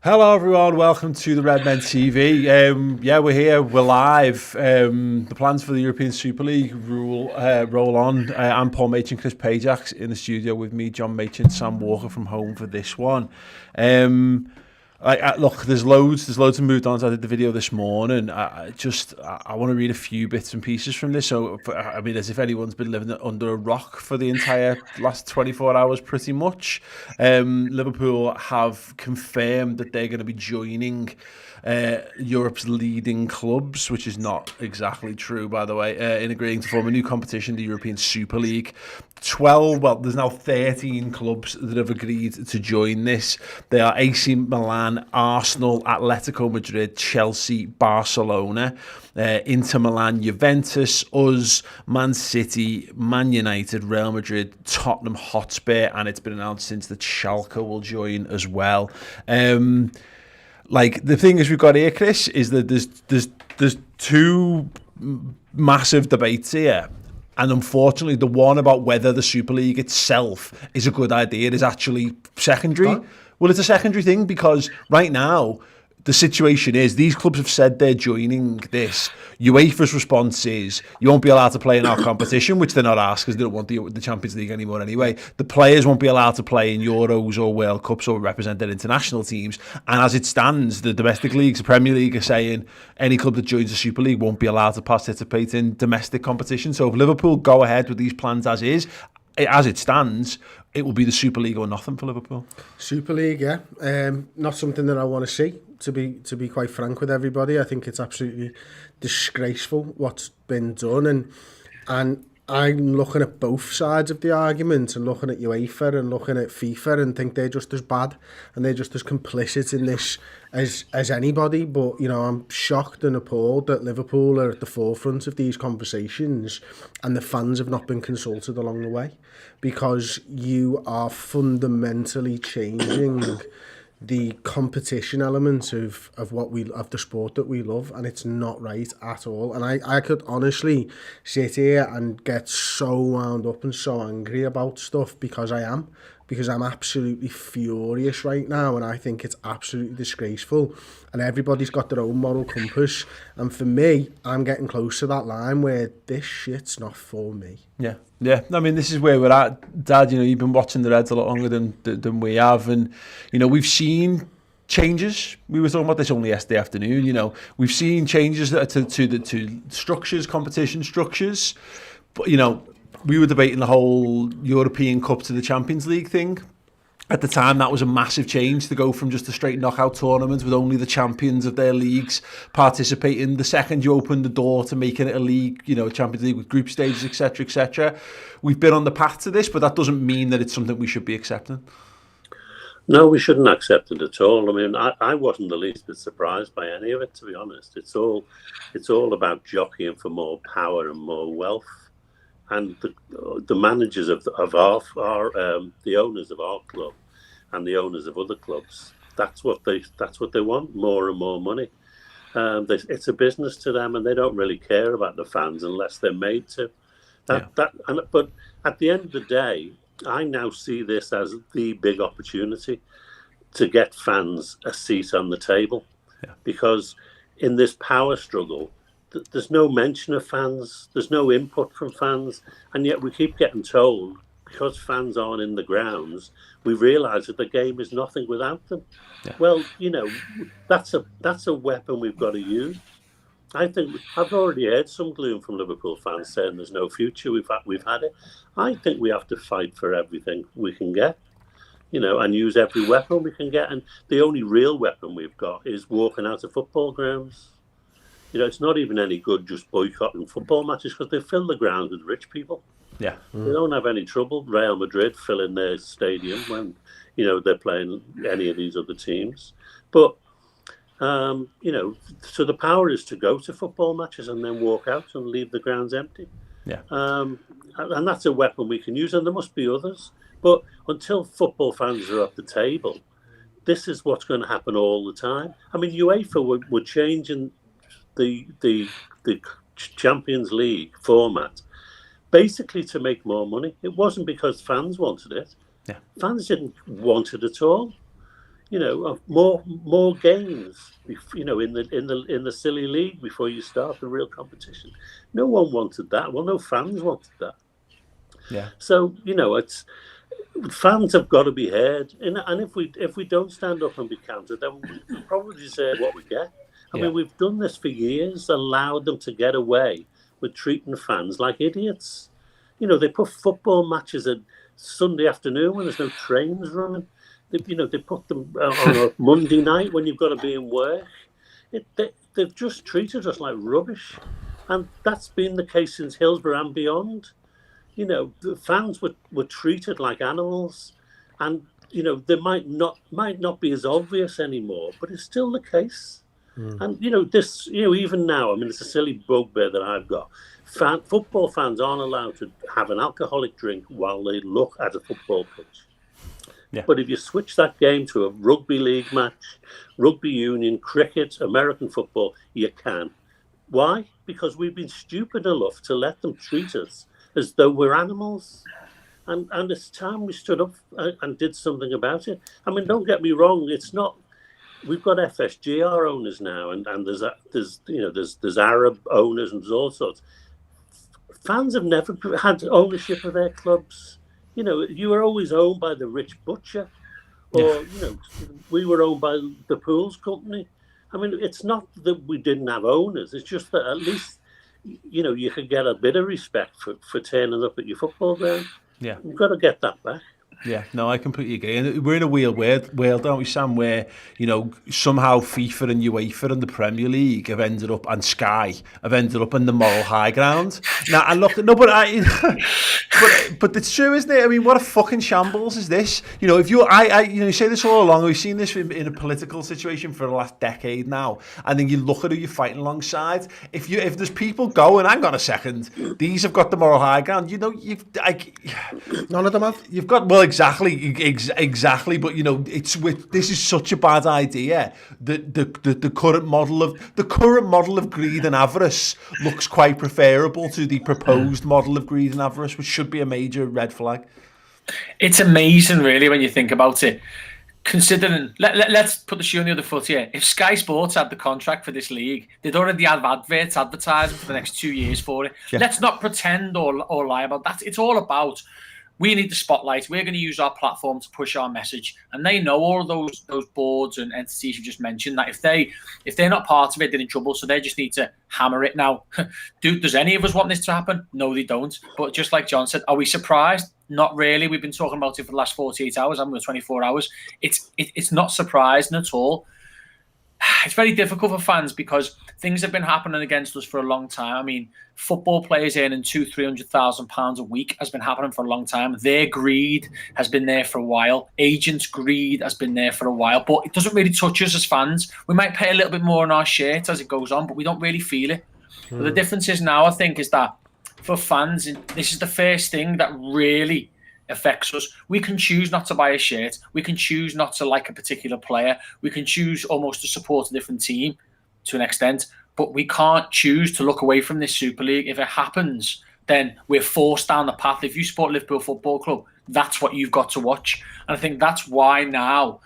Hello everyone, welcome to the Redmen TV. We're here, we're live. The plans for the European Super League roll on. I'm Paul Machin, Chris Pajax in the studio with me, John Machin, Sam Walker from home for this one. Look, there's loads have moved on. So I did the video this morning. I want to read a few bits and pieces from this. So, I mean, as if anyone's been living under a rock for the entire last 24 hours, pretty much. Liverpool have confirmed that they're going to be joining Europe's leading clubs, which is not exactly true, by the way, in agreeing to form a new competition, the European Super League. There's now 13 clubs that have agreed to join this. They are AC Milan, Arsenal, Atletico Madrid, Chelsea, Barcelona, Inter Milan, Juventus, us, Man City, Man United, Real Madrid, Tottenham Hotspur, and it's been announced since that Schalke will join as well. The thing is we've got here, Chris, is that there's two massive debates here. And unfortunately, the one about whether the Super League itself is a good idea is actually secondary. Huh? Well, it's a secondary thing because right now, the situation is these clubs have said they're joining this. UEFA's response is you won't be allowed to play in our competition, which they're not asked because they don't want the Champions League anymore anyway. The players won't be allowed to play in Euros or World Cups or represent their international teams. And as it stands, the domestic leagues, the Premier League, are saying any club that joins the Super League won't be allowed to participate in domestic competition. So if Liverpool go ahead with these plans as it stands, it will be the Super League or nothing for Liverpool. Super League, yeah. Not something that I want to see, to be quite frank with everybody. I think it's absolutely disgraceful what's been done. And I'm looking at both sides of the argument and looking at UEFA and looking at FIFA and think they're just as bad and they're just as complicit in this as anybody. But, you know, I'm shocked and appalled that Liverpool are at the forefront of these conversations and the fans have not been consulted along the way, because you are fundamentally changing the competition element of the sport that we love, and it's not right at all. And I could honestly sit here and get so wound up and so angry about stuff because I'm absolutely furious right now, and I think it's absolutely disgraceful. And everybody's got their own moral compass, and for me, I'm getting close to that line where this shit's not for me. Yeah. I mean, this is where we're at, Dad. You know, you've been watching the Reds a lot longer than we have, and you know we've seen changes. We were talking about this only yesterday afternoon. You know, we've seen changes to structures, competition structures, but you know, we were debating the whole European Cup to the Champions League thing. At the time, that was a massive change to go from just a straight knockout tournament with only the champions of their leagues participating. The second you open the door to making it a league, you know, a Champions League with group stages, etc., etc. We've been on the path to this, but that doesn't mean that it's something we should be accepting. No, we shouldn't accept it at all. I mean, I wasn't the least bit surprised by any of it, to be honest. It's all about jockeying for more power and more wealth. And the managers of our the owners of our club and the owners of other clubs, that's what they want, more and more money. It's a business to them, and they don't really care about the fans unless they're made to. But at the end of the day, I now see this as the big opportunity to get fans a seat on the table, because in this power struggle, there's no mention of fans, there's no input from fans, and yet we keep getting told, because fans aren't in the grounds, we realise that the game is nothing without them. Yeah. Well, you know, that's a weapon we've got to use. I think I've already heard some gloom from Liverpool fans saying there's no future. We've had it. I think we have to fight for everything we can get, you know, and use every weapon we can get. And the only real weapon we've got is walking out of football grounds. You know, it's not even any good just boycotting football matches because they fill the ground with rich people. Yeah. They don't have any trouble. Real Madrid filling their stadium when, you know, they're playing any of these other teams. But, you know, so the power is to go to football matches and then walk out and leave the grounds empty. Yeah. And that's a weapon we can use, and there must be others. But until football fans are at the table, this is what's going to happen all the time. I mean, UEFA were changing the Champions League format basically to make more money. It wasn't because fans wanted it. Yeah. Fans didn't want it at all. more games, in the silly league before you start the real competition. No one wanted that. Well, no fans wanted that. Yeah. So it's fans have got to be heard, and if we don't stand up and be counted, then we probably deserve what we get. I mean, we've done this for years, allowed them to get away with treating fans like idiots. They put football matches at Sunday afternoon when there's no trains running. They put them on a Monday night when you've got to be in work. They've just treated us like rubbish, and that's been the case since Hillsborough and beyond. The fans were treated like animals, and they might not be as obvious anymore, but it's still the case. And this, even now, I mean, it's a silly bugbear that I've got. Football fans aren't allowed to have an alcoholic drink while they look at a football pitch. Yeah. But if you switch that game to a rugby league match, rugby union, cricket, American football, you can. Why? Because we've been stupid enough to let them treat us as though we're animals. And it's time we stood up and did something about it. I mean, don't get me wrong, it's not. We've got FSGR owners now, and there's Arab owners and there's all sorts. Fans have never had ownership of their clubs. You were always owned by the rich butcher, or we were owned by the pools company. I mean, it's not that we didn't have owners. It's just that at least you could get a bit of respect for turning up at your football ground. Yeah, you've got to get that back. Yeah, no, I completely agree. And we're in a weird world, aren't we, Sam, where, somehow FIFA and UEFA and the Premier League have ended up, and Sky have ended up in the moral high ground. Now, I look, no, but but it's true, isn't it? I mean, what a fucking shambles is this? If you say this all along, we've seen this in a political situation for the last decade now, and then you look at who you're fighting alongside. If there's people going, hang on a second, these have got the moral high ground, none of them have. You've got, exactly. But this is such a bad idea. The current model of greed and avarice looks quite preferable to the proposed model of greed and avarice, which should be a major red flag. It's amazing, really, when you think about it. Considering, let's put the shoe on the other foot here. If Sky Sports had the contract for this league, they'd already have advertising for the next 2 years for it. Yeah. Let's not pretend or lie about that. It's all about, we need the spotlight. We're going to use our platform to push our message. And they know all of those boards and entities you just mentioned, that if they're not part of it, they're in trouble. So they just need to hammer it now. Does any of us want this to happen? No, they don't. But just like John said, are we surprised? Not really. We've been talking about it for the last 48 hours, haven't we? 24 hours. It's not surprising at all. It's very difficult for fans because things have been happening against us for a long time. I mean, football players earning £200,000-300,000 a week has been happening for a long time. Their greed has been there for a while. Agents' greed has been there for a while, but it doesn't really touch us as fans. We might pay a little bit more on our shirt as it goes on, but we don't really feel it. But the difference is now, I think, is that for fans, this is the first thing that really affects us. We can choose not to buy a shirt. We can choose not to like a particular player. We can choose almost to support a different team to an extent, but we can't choose to look away from this Super League. If it happens, then we're forced down the path. If you support Liverpool Football Club, that's what you've got to watch. And I think that's why now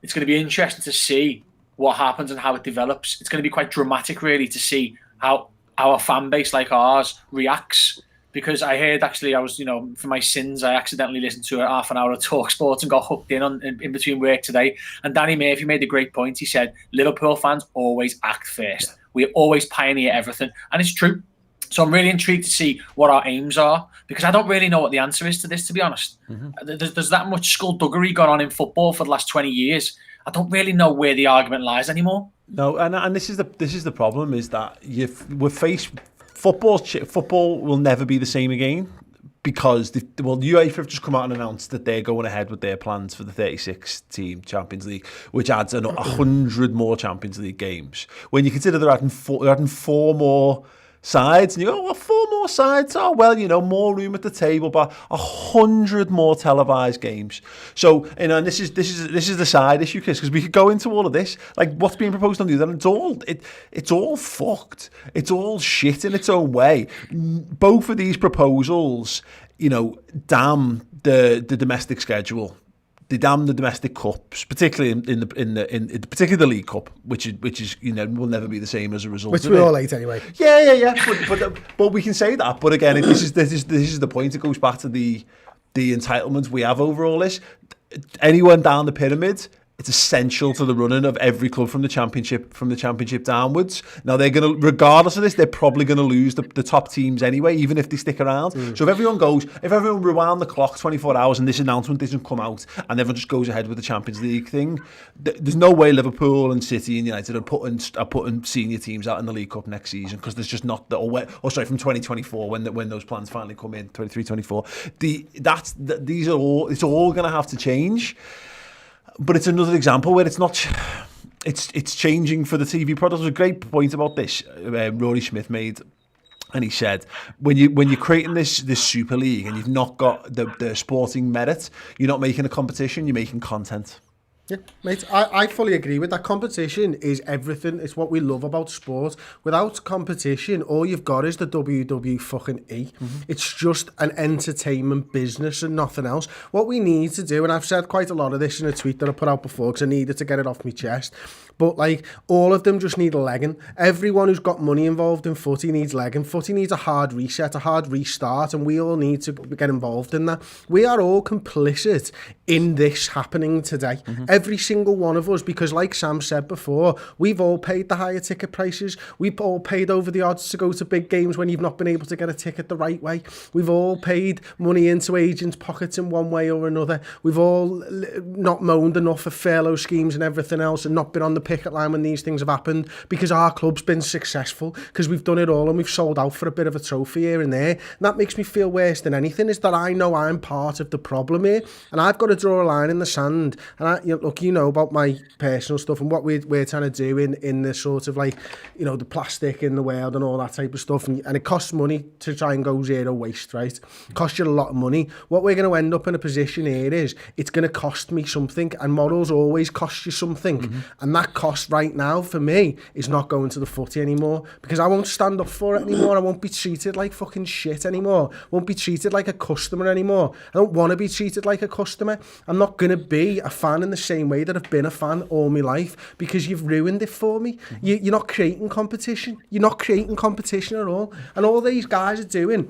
it's going to be interesting to see what happens and how it develops. It's going to be quite dramatic, really, to see how our fan base like ours reacts. Because I heard, actually, I was, for my sins, I accidentally listened to a half an hour of Talk Sports and got hooked in between work today. And Danny Murphy made a great point. He said, Liverpool fans always act first. We always pioneer everything. And it's true. So I'm really intrigued to see what our aims are, because I don't really know what the answer is to this, to be honest. Mm-hmm. There's that much skullduggery gone on in football for the last 20 years. I don't really know where the argument lies anymore. No, and this is the problem, is that we're faced. Football will never be the same again, because UEFA have just come out and announced that they're going ahead with their plans for the 36-team Champions League, which adds 100 more Champions League games. When you consider they're adding four more sides, and you go, 4 more sides? Oh, well, more room at the table, but 100 more televised games. So, and this is the side issue, because we could go into all of this, like what's being proposed on the other, and it's all fucked. It's all shit in its own way. Both of these proposals, damn the domestic schedule. They damn the domestic cups, particularly in particularly the League Cup, which is will never be the same as a result. Which of we it. all hate anyway. Yeah. But we can say that. But again, this is the point. It goes back to the entitlements we have over all this. Anyone down the pyramid, it's essential to the running of every club from the championship downwards. Now they're going to, regardless of this, they're probably going to lose the top teams anyway, even if they stick around. So if everyone rewound the clock 24 hours and this announcement doesn't come out and everyone just goes ahead with the Champions League thing, there's no way Liverpool and City and United are putting senior teams out in the League Cup next season, because there's just not from 2024 when those plans finally come in, 23-24. It's all going to have to change. But it's another example where it's not. It's changing for the TV product. There's a great point about this. Rory Smith made, and he said, when you're creating this Super League and you've not got the sporting merit, you're not making a competition. You're making content. Yeah, mate, I fully agree with that. Competition is everything. It's what we love about sport. Without competition, all you've got is the WWE fucking E. Mm-hmm. It's just an entertainment business and nothing else. What we need to do, and I've said quite a lot of this in a tweet that I put out before because I needed to get it off my chest, but like all of them just need a legging. Everyone who's got money involved in footy needs legging. Footy needs a hard reset, a hard restart, and we all need to get involved in that. We are all complicit in this happening today. Mm-hmm. Every single one of us, because like Sam said before, we've all paid the higher ticket prices. We've all paid over the odds to go to big games when you've not been able to get a ticket the right way. We've all paid money into agents' pockets in one way or another. We've all not moaned enough for furlough schemes and everything else and not been on the picket line when these things have happened because our club's been successful, because we've done it all and we've sold out for a bit of a trophy here and there. And that makes me feel worse than anything, is that I know I'm part of the problem here and I've got to draw a line in the sand. And look, you know about my personal stuff and what we're trying to do in the sort of like, you know, the plastic in the world and all that type of stuff. And it costs money to try and go zero waste, right? It costs you a lot of money. What we're going to end up in a position here is it's going to cost me something, and morals always cost you something. Mm-hmm. And that cost right now for me is not going to the footy anymore, because I won't stand up for it anymore. I won't be treated like fucking shit anymore. I won't be treated like a customer anymore. I don't want to be treated like a customer. I'm not going to be a fan in the same way that I've been a fan all my life, because you've ruined it for me. Mm-hmm. You're not creating competition. You're not creating competition at all. And all these guys are doing,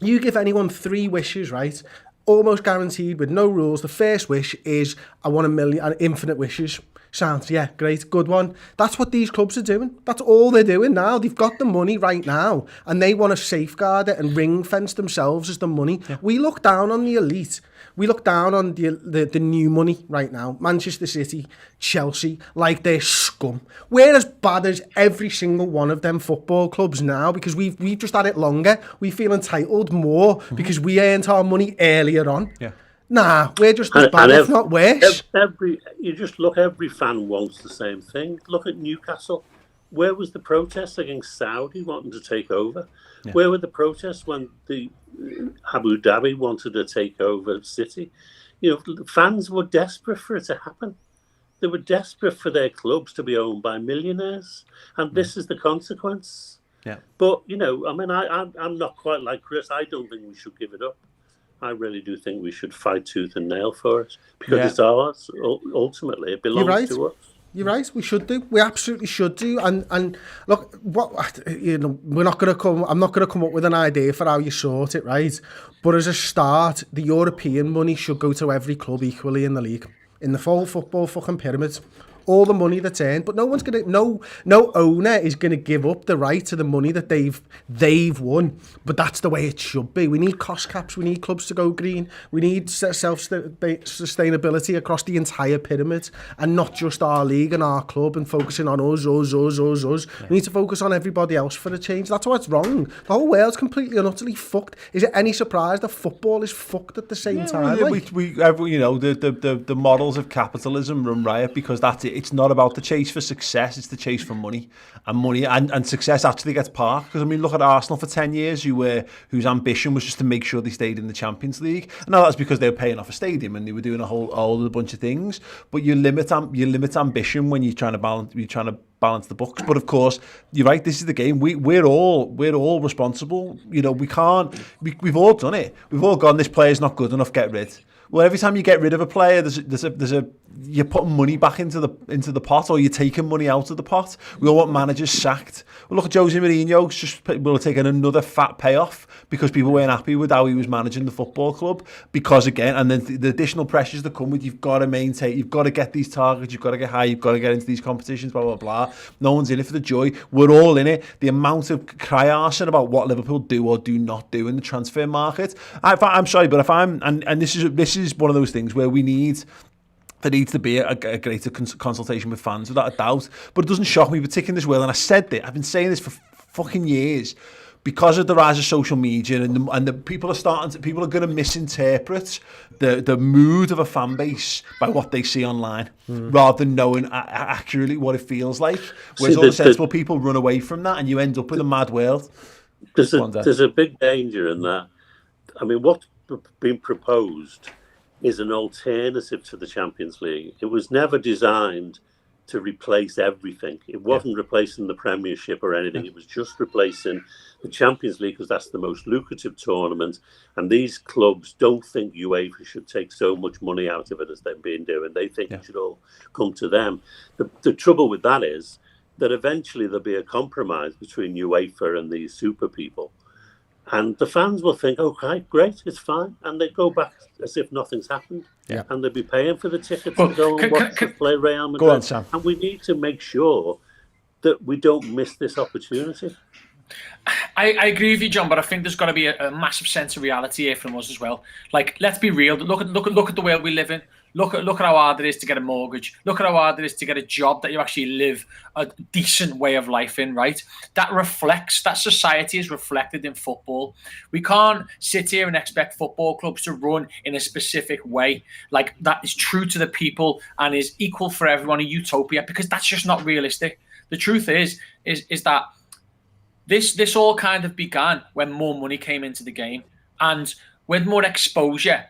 you give anyone 3 wishes, right? Almost guaranteed with no rules. The first wish is, I want 1 million, infinite wishes. Sounds, yeah, great, good one. That's what these clubs are doing. That's all they're doing now. They've got the money right now and they want to safeguard it and ring fence themselves as the money. Yeah. We look down on the elite. We look down on the new money right now. Manchester City, Chelsea, like they're scum. We're as bad as every single one of them football clubs now, because we've just had it longer. We feel entitled more because we earned our money earlier on. Yeah. Nah, we're just as bad, if not worse. You just look, every fan wants the same thing. Look at Newcastle. Where was the protest against Saudi wanting to take over? Yeah. Where were the protests when the Abu Dhabi wanted to take over City? You know, fans were desperate for it to happen. They were desperate for their clubs to be owned by millionaires, and this is the consequence. Yeah. But you know, I mean, I'm not quite like Chris. I don't think we should give it up. I really do think we should fight tooth and nail for it, because it's ours. Ultimately, it belongs to us. You're right. We should do. We absolutely should do. And look, what we're not going to come. I'm not going to come up with an idea for how you sort it, right? But as a start, the European money should go to every club equally in the league, in the full football fucking pyramid. All the money that's earned, but no owner is gonna give up the right to the money that they've won. But that's the way it should be. We need cost caps. We need clubs to go green. We need self-sustainability across the entire pyramid, and not just our league and our club and focusing on us. Yeah. We need to focus on everybody else for a change. That's why it's wrong. The whole world's completely and utterly fucked. Is it any surprise that football is fucked at the same time? The models of capitalism run riot because that's it. It's not about the chase for success, it's the chase for money. And success actually gets parked. Because, I mean, look at Arsenal for 10 years, whose ambition was just to make sure they stayed in the Champions League. And now that's because they were paying off a stadium and they were doing a whole bunch of things. But you limit ambition when you're trying to balance the books. But of course, you're right, this is the game. We're all responsible. You know, we've all done it. We've all gone, this player's not good enough, get rid. Well, every time you get rid of a player, there's a you're putting money back into the pot, or you're taking money out of the pot. We all want managers sacked. Well, look at Jose Mourinho. Will have taken another fat payoff because people weren't happy with how he was managing the football club. Because again, and then the additional pressures that come with, you've got to maintain, you've got to get these targets, you've got to get high, you've got to get into these competitions, blah blah blah. No one's in it for the joy. We're all in it. The amount of cry-arsing about what Liverpool do or do not do in the transfer market. I'm sorry, but if I'm and this is one of those things where there needs to be a greater consultation with fans, without a doubt. But it doesn't shock me, particularly in this world. And I said that, I've been saying this for fucking years, because of the rise of social media and the people are going to misinterpret the mood of a fan base by what they see online, rather than knowing accurately what it feels like. Whereas all the sensible people run away from that, and you end up with a mad world. There's a big danger in that. I mean, what's been proposed is an alternative to the Champions League. It was never designed to replace everything. It wasn't replacing the Premiership or anything. It was just replacing the Champions League, because that's the most lucrative tournament. And these clubs don't think UEFA should take so much money out of it as they've been doing. They think it should all come to them. The trouble with that is that eventually there'll be a compromise between UEFA and these super people. And the fans will think, okay, great, it's fine. And they go back as if nothing's happened. Yeah. And they'll be paying for the tickets to go and watch us play Real Madrid. Go on, Sam. And we need to make sure that we don't miss this opportunity. I agree with you, John, but I think there's got to be a massive sense of reality here from us as well. Like, let's be real. Look at the world we live in. Look at how hard it is to get a mortgage. Look at how hard it is to get a job that you actually live a decent way of life in, right? That society is reflected in football. We can't sit here and expect football clubs to run in a specific way. Like, that is true to the people and is equal for everyone, a utopia, because that's just not realistic. The truth is that this all kind of began when more money came into the game, and with more exposure.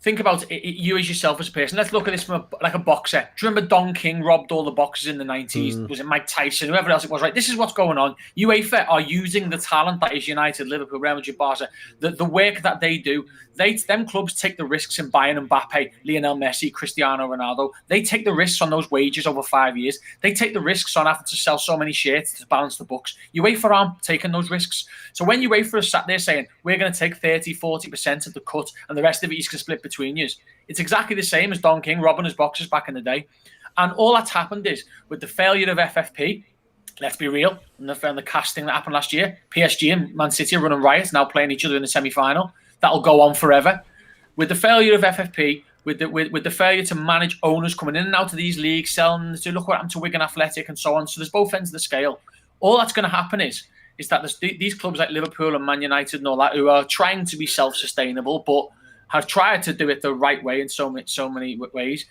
Think about it, you as yourself as a person. Let's look at this from a boxer. Do you remember Don King robbed all the boxers in the 90s? Was it Mike Tyson? Whoever else it was, right? This is what's going on. UEFA are using the talent that is United, Liverpool, Real Madrid, Barca, the work that they do. Them clubs take the risks in buying Mbappe, Lionel Messi, Cristiano Ronaldo. They take the risks on those wages over 5 years. They take the risks on having to sell so many shirts to balance the books. UEFA aren't taking those risks. So when UEFA is sat there saying, we're going to take 30, 40% of the cut and the rest of it is going to split between you, it's exactly the same as Don King robbing his boxers back in the day. And all that's happened is, with the failure of FFP, let's be real, and the casting that happened last year, PSG and Man City are running riots, now playing each other in the semi-final. That'll go on forever. With the failure of FFP, with the failure to manage owners coming in and out of these leagues, selling, to look what happened to Wigan Athletic and so on. So there's both ends of the scale. All that's going to happen is that these clubs like Liverpool and Man United and all that, who are trying to be self-sustainable, but have tried to do it the right way in so many ways,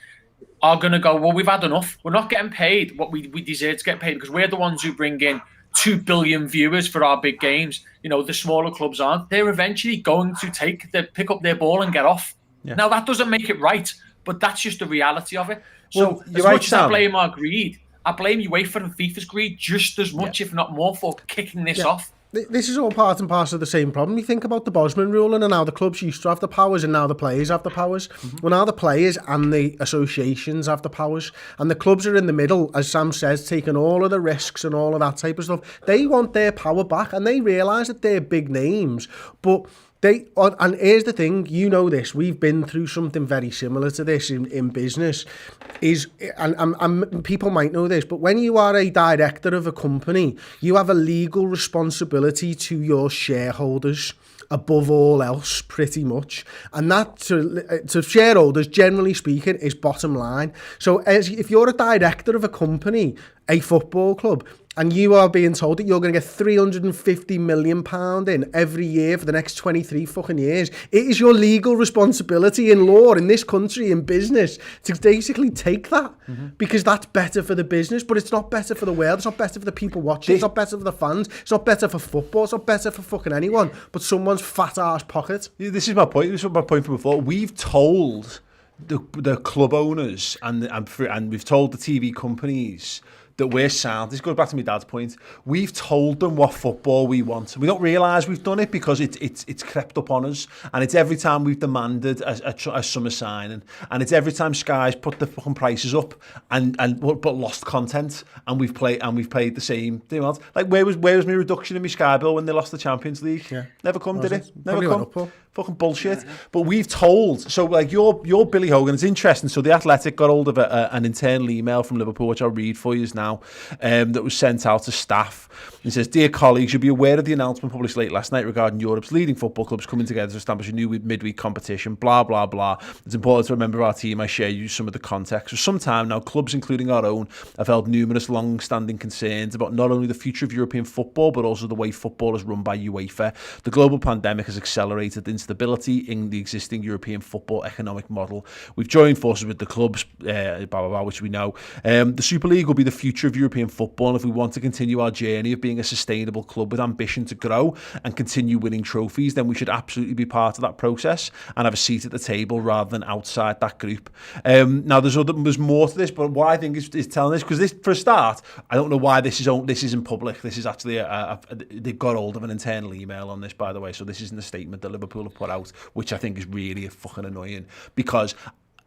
are going to go, well, we've had enough. We're not getting paid what we deserve to get paid, because we're the ones who bring in 2 billion viewers for our big games. You know, the smaller clubs aren't. They're eventually going to pick up their ball and get off. Yeah. Now, that doesn't make it right, but that's just the reality of it. So as much as I blame our greed, I blame UEFA and FIFA's greed just as much, if not more, for kicking this off. This is all part and parcel of the same problem. You think about the Bosman ruling and how the clubs used to have the powers and now the players have the powers. Well, now the players and the associations have the powers, and the clubs are in the middle, as Sam says, taking all of the risks and all of that type of stuff. They want their power back, and they realise that they're big names, but and here's the thing, you know this, we've been through something very similar to this in business, and people might know this, but when you are a director of a company, you have a legal responsibility to your shareholders above all else, pretty much. And that, to shareholders, generally speaking, is bottom line. So if you're a director of a company, a football club, and you are being told that you're going to get £350 million in every year for the next 23 fucking years, it is your legal responsibility in law, in this country, in business, to basically take that, because that's better for the business, but it's not better for the world, it's not better for the people watching, it's not better for the fans, it's not better for football, it's not better for fucking anyone, but someone's fat ass pocket. This is my point. This is my point from before. We've told the club owners and we've told the TV companies that we're sound. This goes back to my dad's point. We've told them what football we want. We don't realise we've done it because it's crept up on us, and it's every time we've demanded a summer signing, and it's every time Sky's put the fucking prices up but lost content, and we've paid the same amount. Like where was my reduction in my Sky bill when they lost the Champions League? Yeah. Never come, did it? Never come. Fucking bullshit. But we've told. So like you're Billy Hogan. It's interesting. So the Athletic got hold of an internal email from Liverpool, which I'll read for you now, that was sent out to staff. It says, "Dear colleagues, you'll be aware of the announcement published late last night regarding Europe's leading football clubs coming together to establish a new midweek competition. Blah blah blah. It's important to remember our team. I share you some of the context. For some time now, clubs, including our own, have held numerous long-standing concerns about not only the future of European football but also the way football is run by UEFA. The global pandemic has accelerated instability in the existing European football economic model. We've joined forces with the clubs, blah, blah, blah, which we know. The Super League will be the future of European football, and if we want to continue our journey of being a sustainable club with ambition to grow and continue winning trophies, then we should absolutely be part of that process and have a seat at the table rather than outside that group." Now, there's more to this, but what I think is telling this, because this, for a start, I don't know why this isn't public. This is actually they've got hold of an internal email on this, by the way, so this isn't a statement that Liverpool have put out, which I think is really fucking annoying, because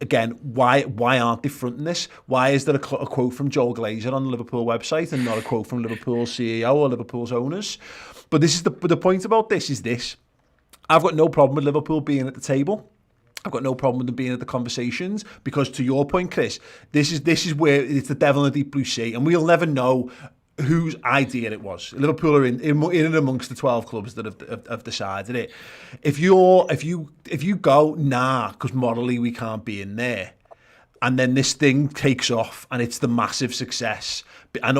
again, why aren't they fronting this? Why is there a quote from Joel Glazer on the Liverpool website and not a quote from Liverpool's CEO or Liverpool's owners? But this is the point about this is this. I've got no problem with Liverpool being at the table. I've got no problem with them being at the conversations, because to your point, Chris, this is where it's the devil in the deep blue sea, and we'll never know whose idea it was. Liverpool are in and amongst the 12 clubs that have decided it. If you go, nah, because morally we can't be in there, and then this thing takes off and it's the massive success, and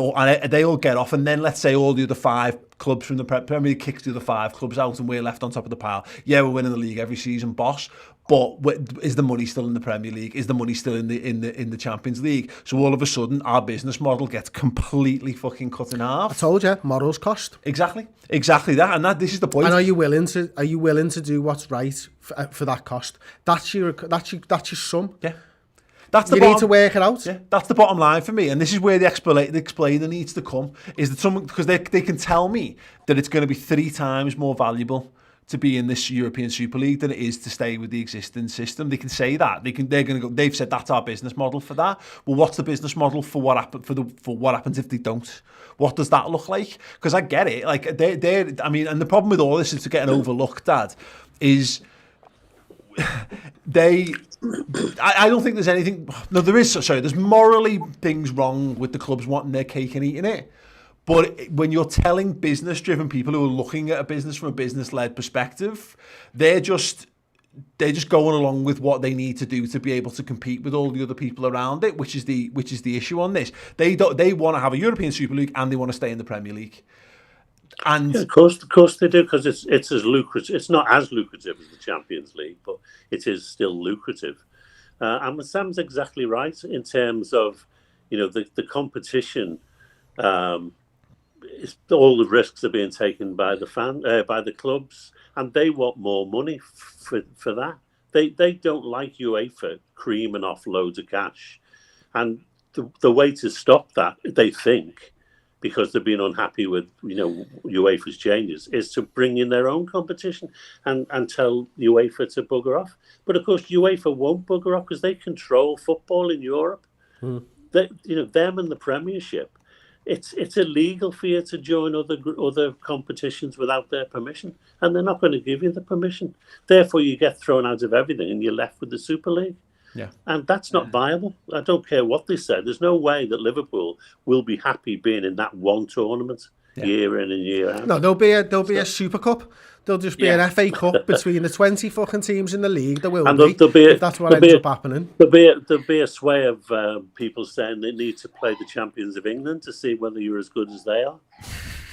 they all get off, and then let's say all the other 5 clubs from the Premier League kicks the other 5 clubs out and we're left on top of the pile. Yeah, we're winning the league every season, boss. But is the money still in the Premier League? Is the money still in the Champions League? So all of a sudden, our business model gets completely fucking cut in half. I told you, morals cost. Exactly that, and this is the point. And are you willing to do what's right for that cost? That's your sum. Yeah. You need to work it out. Yeah, that's the bottom line for me, and this is where the explainer needs to come. Is that someone, because they can tell me that it's going to be 3 times more valuable to be in this European Super League than it is to stay with the existing system. They can say that. They've said that's our business model for that. Well, what's the business model for what happens if they don't? What does that look like? Because I get it. Like and the problem with all this is to getting overlooked, Dad, is I don't think there's anything. No, there is. Sorry, there's morally things wrong with the clubs wanting their cake and eating it. But when you're telling business-driven people who are looking at a business from a business-led perspective, they're just going along with what they need to do to be able to compete with all the other people around it, which is the issue on this. They want to have a European Super League and they want to stay in the Premier League. And yeah, of course they do, because it's as lucrative. It's not as lucrative as the Champions League, but it is still lucrative. And Sam's exactly right in terms of, the competition. All the risks are being taken by the clubs, and they want more money for that. They don't like UEFA creaming off loads of cash, and the way to stop that, they think, because they've been unhappy with UEFA's changes, is to bring in their own competition and tell UEFA to bugger off. But of course, UEFA won't bugger off because they control football in Europe. Them and the Premiership. It's illegal for you to join other competitions without their permission, and they're not going to give you the permission. Therefore, you get thrown out of everything, and you're left with the Super League. Yeah, and that's not viable. I don't care what they said. There's no way that Liverpool will be happy being in that one tournament year in and year out. No, there'll be a Super Cup. There'll just be an FA Cup between the 20 fucking teams in the league. There will be. If that's what ends up happening. There'll be a sway of people saying they need to play the champions of England to see whether you're as good as they are.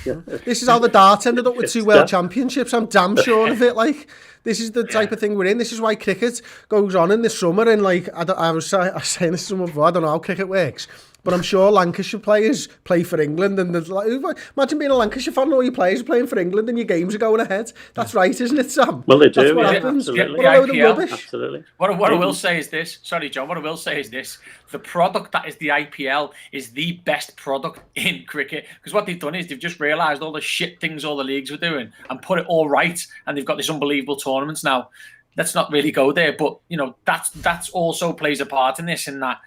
Yeah. This is how the darts ended up with 2 world championships. I'm damn sure of it. Like, this is the type of thing we're in. This is why cricket goes on in the summer. And I was saying this to someone before, I don't know how cricket works, but I'm sure Lancashire players play for England, and there's like, imagine being a Lancashire fan, all your players are playing for England and your games are going ahead. That's right, isn't it, Sam? Well, they do. That's what Yeah, happens. absolutely. What a load of rubbish. Absolutely. What I will say is this. Sorry, John. What I will say is this. The product that is the IPL is the best product in cricket, because what they've done is they've just realised all the shit things all the leagues were doing and put it all right, and they've got this unbelievable tournaments now. Let's not really go there, but that's also plays a part in this, in that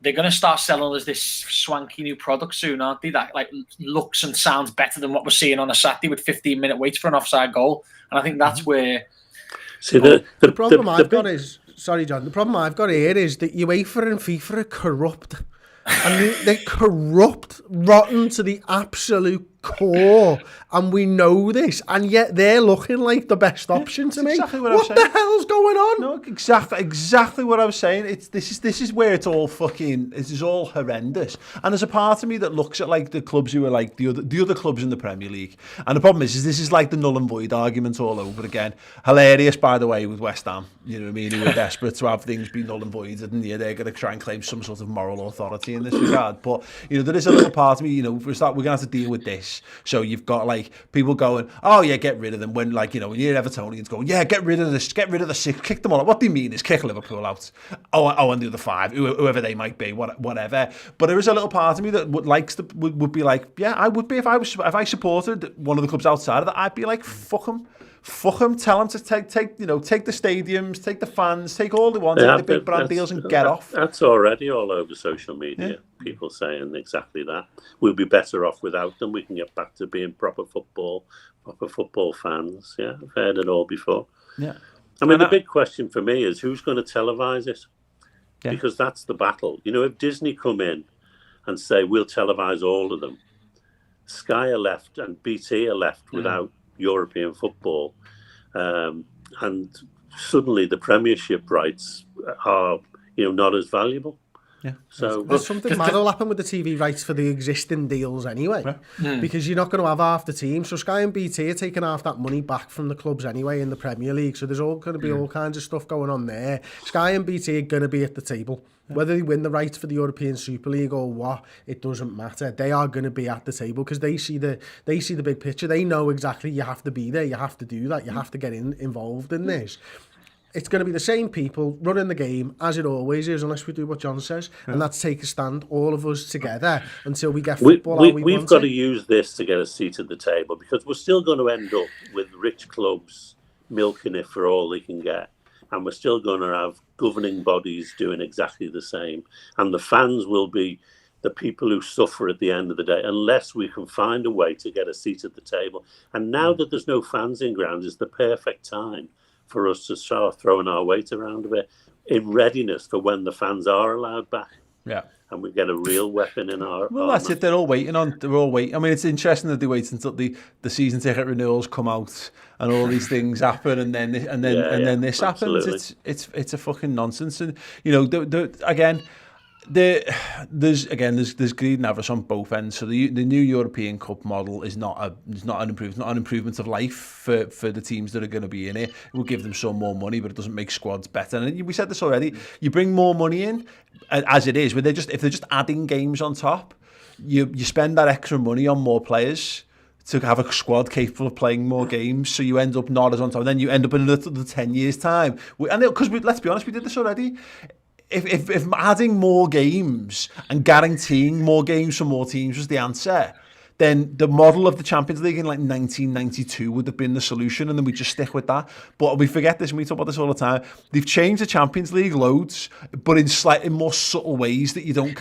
they're going to start selling us this swanky new product soon, aren't they? That like looks and sounds better than what we're seeing on a Saturday with 15-minute waits for an offside goal, and I think that's where. See, the problem I've got is, sorry, John. The problem I've got here is that UEFA and FIFA are corrupt, and they're corrupt, rotten to the absolute core, and we know this, and yet they're looking like the best option to me. Exactly what the hell's going on? No, exactly what I was saying. This is where it's all fucking. This is all horrendous. And there's a part of me that looks at like the clubs who are like the other clubs in the Premier League, and the problem is this is like the null and void argument all over again. Hilarious, by the way, with West Ham. You know what I mean? Who are desperate to have things be null and voided, and yeah, they're going to try and claim some sort of moral authority in this regard. But there is a little part of me. We're going to have to deal with this. So you've got like people going, oh yeah, get rid of them, when like when you're Evertonians going, yeah, get rid of this, get rid of the six, kick them all out. What they mean is kick Liverpool out. Oh, and the other five, whoever they might be, whatever. But there is a little part of me that would be like, yeah, I would be if I supported one of the clubs outside of that. I'd be like, fuck them. Tell them to take the stadiums, take the fans, take all they want, take the big brand deals and get off. That's already all over social media. Yeah. People saying exactly that. We'll be better off without them. We can get back to being proper football fans. Yeah, I've heard it all before. Yeah. I mean, the big question for me is who's going to televise it? Yeah. Because that's the battle. If Disney come in and say, we'll televise all of them, Sky are left and BT are left without European football, and suddenly the Premiership rights are not as valuable. Yeah. So something mad will happen with the TV rights for the existing deals anyway, because you're not going to have half the team. So Sky and BT are taking half that money back from the clubs anyway in the Premier League. So there's all going to be all kinds of stuff going on there. Sky and BT are going to be at the table. Whether they win the rights for the European Super League or what, it doesn't matter. They are going to be at the table because they see the big picture. They know exactly you have to be there, you have to do that, you have to get involved in this. It's going to be the same people running the game as it always is, unless we do what John says, and that's take a stand, all of us together, until we get football how we want it. We've got to use this to get a seat at the table, because we're still going to end up with rich clubs milking it for all they can get. And we're still going to have governing bodies doing exactly the same. And the fans will be the people who suffer at the end of the day, unless we can find a way to get a seat at the table. And now that there's no fans in ground is the perfect time for us to start throwing our weight around a bit in readiness for when the fans are allowed back. Yeah. And we get a real weapon in our... Well, that's it. They're all waiting. I mean, it's interesting that they wait until the season ticket renewals come out and all these things happen, and then this happens. It's a fucking nonsense. And there's greed and avarice on both ends. So the new European Cup model is not an improvement of life for the teams that are going to be in it. It will give them some more money, but it doesn't make squads better. And we said this already. You bring more money in, as it is, if they're just adding games on top, you spend that extra money on more players to have a squad capable of playing more games, so you end up not as on top. And then you end up in another 10 years' time. Because let's be honest, we did this already. If adding more games and guaranteeing more games for more teams was the answer, then the model of the Champions League in like 1992 would have been the solution, and then we just stick with that. But we forget this, and we talk about this all the time. They've changed the Champions League loads, but in slightly more subtle ways that you don't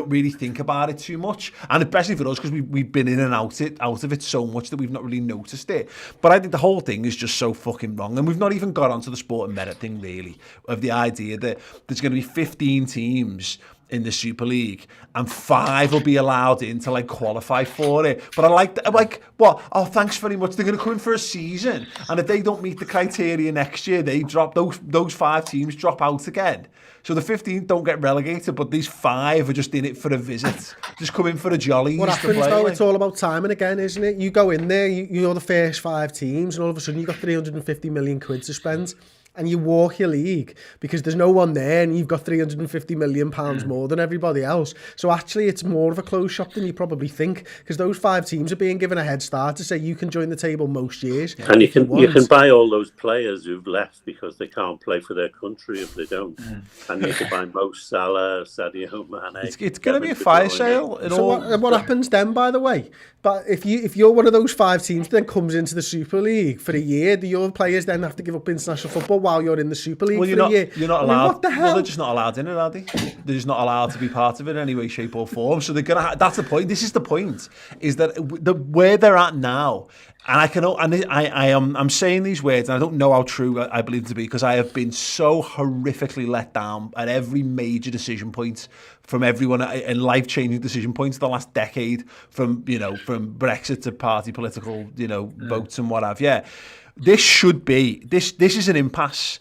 really think about it too much. And especially for us, because we've been in and out of it so much that we've not really noticed it. But I think the whole thing is just so fucking wrong. And we've not even got onto the sport and merit thing, really, of the idea that there's going to be 15 teams in the Super League, and 5 will be allowed in to qualify for it. But I like that. What? Oh, thanks very much. They're going to come in for a season, and if they don't meet the criteria next year, they drop those 5 teams drop out again. So the 15 don't get relegated, but these 5 are just in it for a visit, just come in for a jolly. What happens though? It's all about timing again, isn't it? You go in there, you're the first 5 teams, and all of a sudden you've got 350 million quid to spend. and you walk your league because there's no one there and you've got £350 million more than everybody else. So actually it's more of a closed shop than you probably think, because those 5 teams are being given a head start to say you can join the table most years. And you can buy all those players who've left because they can't play for their country if they don't. And you can buy Mo Salah, Sadio Mane. It's going to be a fire sale. So what happens then, by the way? But if you're one of those 5 teams that then comes into the Super League for a year, do your players then have to give up international football while you're in the Super League for a year? You're not allowed. What the hell? Well, they're just not allowed in it, are they? They're just not allowed to be part of it in any way, shape or form. So they're going to that's the point. This is the point, is that where they're at now, and I'm saying these words, and I don't know how true I believe them to be, because I have been so horrifically let down at every major decision point from everyone, and life-changing decision points the last decade, from Brexit to party political, votes and what have you. This should be this is an impasse.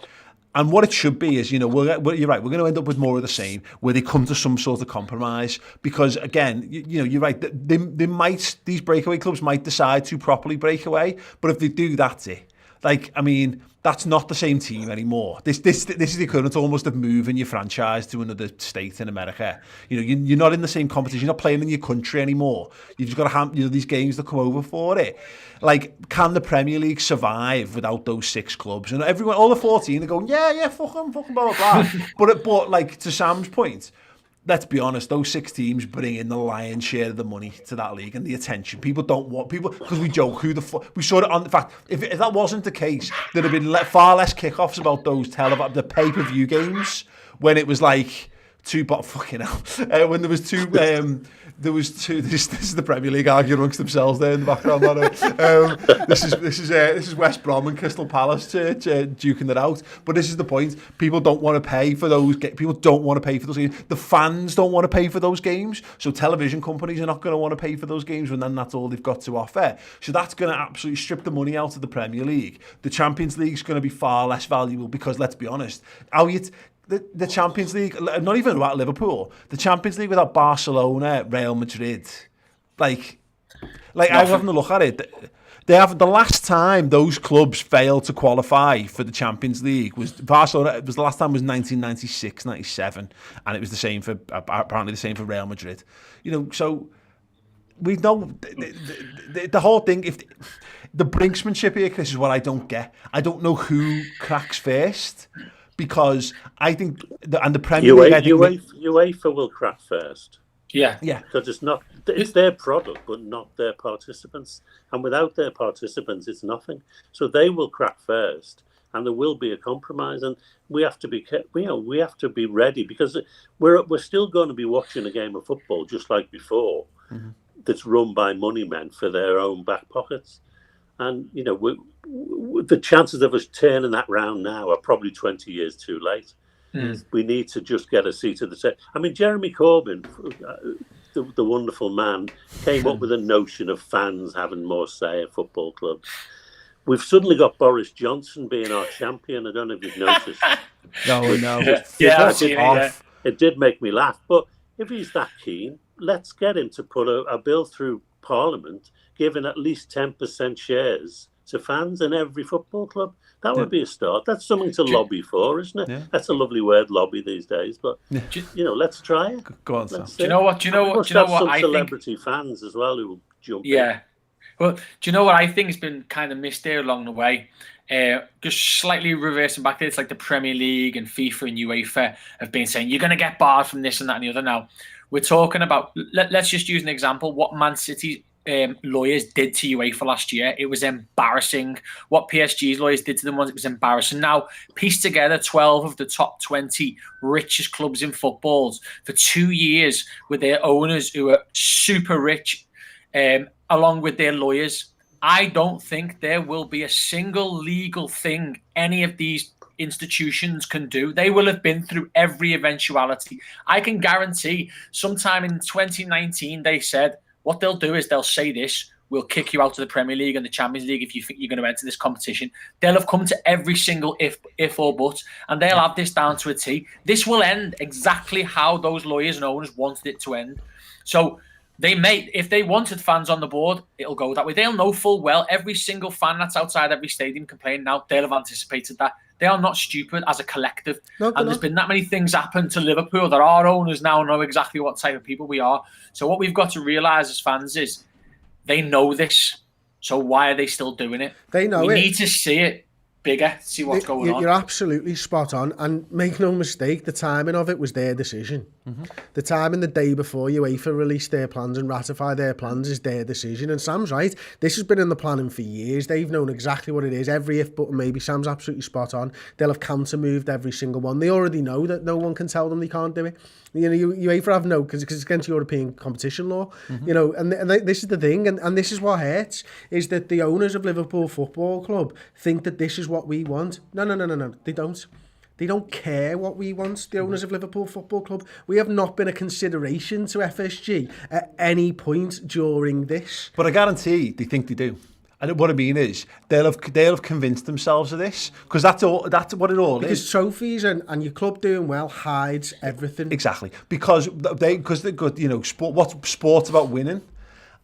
And what it should be is, you're right, we're going to end up with more of the same, where they come to some sort of compromise. Because again, you're right, these breakaway clubs might decide to properly break away, but if they do, that's it. That's not the same team anymore. This is the equivalent almost of moving your franchise to another state in America. You're not in the same competition. You're not playing in your country anymore. You've just got to have these games that come over for it. Can the Premier League survive without those 6 clubs? And everyone, all the 14, are going, yeah, fuck them, blah blah blah. but to Sam's point, let's be honest, those 6 teams bring in the lion's share of the money to that league and the attention. People don't want because we joke we saw it on. In fact, if that wasn't the case, there'd have been far less kickoffs about those the pay-per-view games, when it was like fucking hell. When there was two. This is the Premier League arguing amongst themselves there in the background. This is West Brom and Crystal Palace duking it out. But this is the point. People don't want to pay for those. People don't want to pay for those games. The fans don't want to pay for those games. So television companies are not going to want to pay for those games when then that's all they've got to offer. So that's going to absolutely strip the money out of the Premier League. The Champions League is going to be far less valuable, because let's be honest, the Champions League, not even about Liverpool, the Champions League without Barcelona, Real Madrid, I was having a look at it. The last time those clubs failed to qualify for the Champions League was Barcelona. The last time was 1996, 97, and it was apparently the same for Real Madrid. So we know the whole thing. If the brinksmanship here, Chris, is what I don't get. I don't know who cracks first. Because I think, and the Premier League, UEFA will crack first. Yeah. Because it's their product, but not their participants. And without their participants, it's nothing. So they will crack first, and there will be a compromise. And we have to be, we have to be ready, because we're still going to be watching a game of football just like before, that's run by money men for their own back pockets. And the chances of us turning that round now are probably 20 years too late. We need to just get a seat at the table. Jeremy Corbyn, the wonderful man, came up with a notion of fans having more say at football clubs. We've suddenly got Boris Johnson being our champion. I don't know if you've noticed. No. It did make me laugh. But if he's that keen, let's get him to put a bill through Parliament giving at least 10% shares to fans in every football club. That would be a start. That's something to lobby for, isn't it? Yeah. That's a lovely word, lobby, these days. But let's try it. Go on, Sam. Do you know what? Some celebrity fans as well who will jump in. Yeah. Well, do you know what I think has been kind of missed there along the way? Just slightly reversing back there, it's like the Premier League and FIFA and UEFA have been saying you're going to get barred from this and that and the other. Now we're talking about. Let's just use an example. What Man City lawyers did to UEFA last year, it was embarrassing. What PSG's lawyers did to them it was embarrassing. Now, piece together 12 of the top 20 richest clubs in football for 2 years with their owners who are super rich, along with their lawyers. I don't think there will be a single legal thing any of these institutions can do. They will have been through every eventuality. I can guarantee sometime in 2019 they said, what they'll do is they'll say this, we'll kick you out of the Premier League and the Champions League if you think you're going to enter this competition. They'll have come to every single if or but, and they'll have this down to a T. This will end exactly how those lawyers and owners wanted it to end. So if they wanted fans on the board, it'll go that way. They'll know full well every single fan that's outside every stadium complaining now, they'll have anticipated that. They are not stupid as a collective. No, and there's been that many things happen to Liverpool that our owners now know exactly what type of people we are. So what we've got to realise as fans is they know this. So why are they still doing it? They know we it. We need to see it bigger, see what's going on. You're absolutely spot on. And make no mistake, the timing of it was their decision. The timing the day before UEFA released their plans and ratified their plans is their decision. And Sam's right. This has been in the planning for years. They've known exactly what it is. Every if button maybe. Sam's absolutely spot on. They'll have counter-moved every single one. They already know that no one can tell them they can't do it. You know, UEFA have no, because it's against European competition law. You know, and this is the thing, and this is what hurts, is that the owners of Liverpool Football Club think that this is what we want. No, they don't. They don't care what we want, the owners of Liverpool Football Club. We have not been a consideration to FSG at any point during this. But I guarantee they think they do. And what I mean is, they'll have convinced themselves of this, because that's what it all is. Because trophies and your club doing well hides everything. Exactly, because they're good. You know, sport's about winning,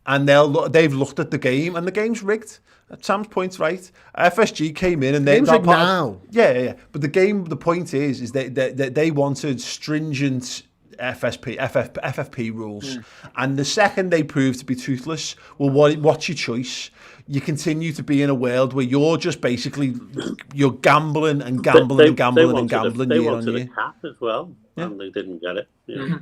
and they've looked at the game, and the game's rigged. Sam's point's right. FSG came in and they game's rigged now. Yeah. But the point is they wanted stringent FFP rules, and the second they proved to be toothless, well, what's your choice? You continue to be in a world where you're just basically gambling and gambling. They year wanted on year. a cap as well, and they didn't get it. Yeah.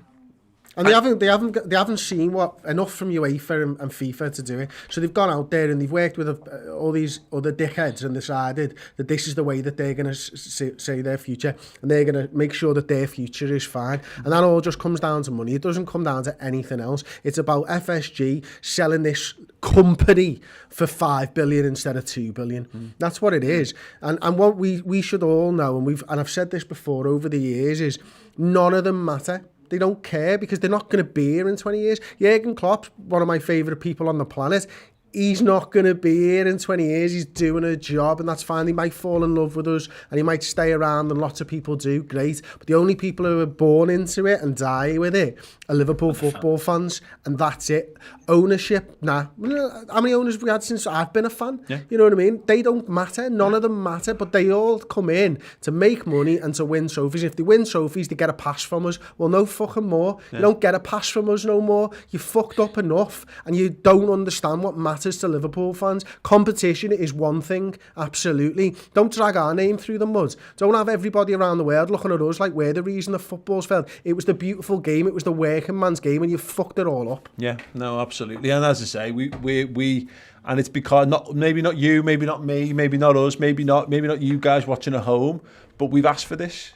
And they haven't seen enough from UEFA and FIFA to do it. So they've gone out there and they've worked with all these other dickheads and decided that this is the way that they're going to say their future, and they're going to make sure that their future is fine. And that all just comes down to money. It doesn't come down to anything else. It's about FSG selling this company for 5 billion instead of 2 billion. That's what it is. And what we should all know, and I've said this before over the years, is none of them matter. They don't care, because they're not going to be here in 20 years. Jurgen Klopp's one of my favourite people on the planet. He's not going to be here in 20 years. He's doing a job, and that's fine. He might fall in love with us, and he might stay around, and lots of people do. Great. But the only people who are born into it and die with it are Liverpool football fans, and that's it. Ownership, nah. How many owners have we had since I've been a fan? Yeah. You know what I mean? They don't matter. None of them matter, but they all come in to make money and to win trophies. If they win trophies, they get a pass from us. Well, no fucking more. Yeah. You don't get a pass from us no more. You fucked up enough, and you don't understand what matters to Liverpool fans. Competition is one thing, absolutely. Don't drag our name through the mud. Don't have everybody around the world looking at us like we're the reason the football's failed. It was the beautiful game. It was the working man's game, and you fucked it all up. Yeah, no, absolutely. And as I say, we and it's because maybe not you, maybe not me, maybe not us, maybe not you guys watching at home, but we've asked for this.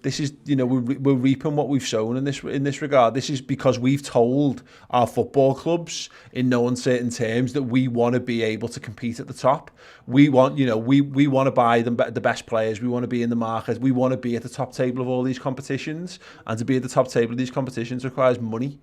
This is, you know, we're reaping what we've sown in this regard. This is because we've told our football clubs in no uncertain terms that we want to be able to compete at the top. We want, you know, we want to buy the best players. We want to be in the market. We want to be at the top table of all these competitions. And to be at the top table of these competitions requires money.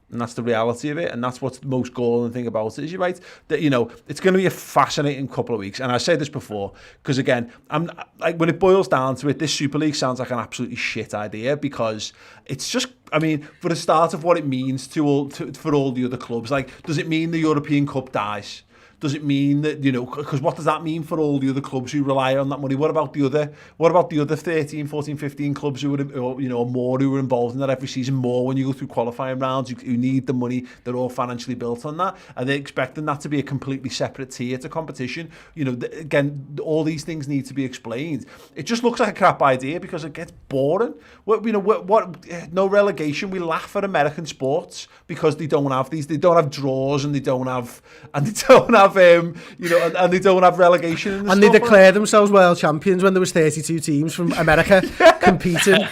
And that's the reality of it, and that's what's the most galling thing about it. Is you're right that, you know, it's going to be a fascinating couple of weeks. And I said this before, because again, I'm like, when it boils down to it, this Super League sounds like an absolutely shit idea, because it's just, I mean, for the start of what it means for all the other clubs, like, does it mean the European Cup dies? Does it mean that, you know, because what does that mean for all the other clubs who rely on that money? What about the other 13, 14, 15 clubs who are involved in that every season, more when you go through qualifying rounds, who need the money? They're all financially built on that. Are they expecting that to be a completely separate tier to competition? You know, again, all these things need to be explained. It just looks like a crap idea because it gets boring. No relegation. We laugh at American sports because they don't have draws, and they don't have and they don't have relegation. And they declare themselves world champions when there was 32 teams from America competing.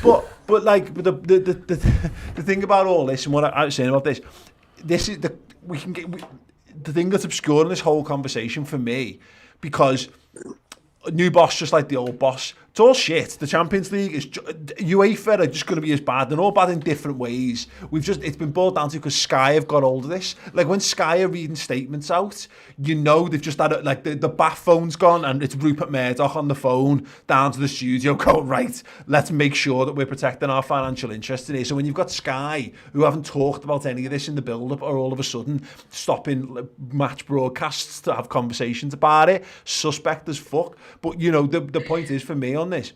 But the thing about all this, and what I was saying about this is the thing that's obscuring this whole conversation for me, because new boss, just like the old boss, It's all shit. The Champions League is UEFA are just going to be as bad. They're all bad in different ways. It's been boiled down to because Sky have got hold of this. Like when Sky are reading statements out, you know they've just had the bath phone's gone and it's Rupert Murdoch on the phone down to the studio going, right, let's make sure that we're protecting our financial interests in here. So when you've got Sky who haven't talked about any of this in the build-up are all of a sudden stopping match broadcasts to have conversations about it, suspect as fuck. But you know the point is for me on this,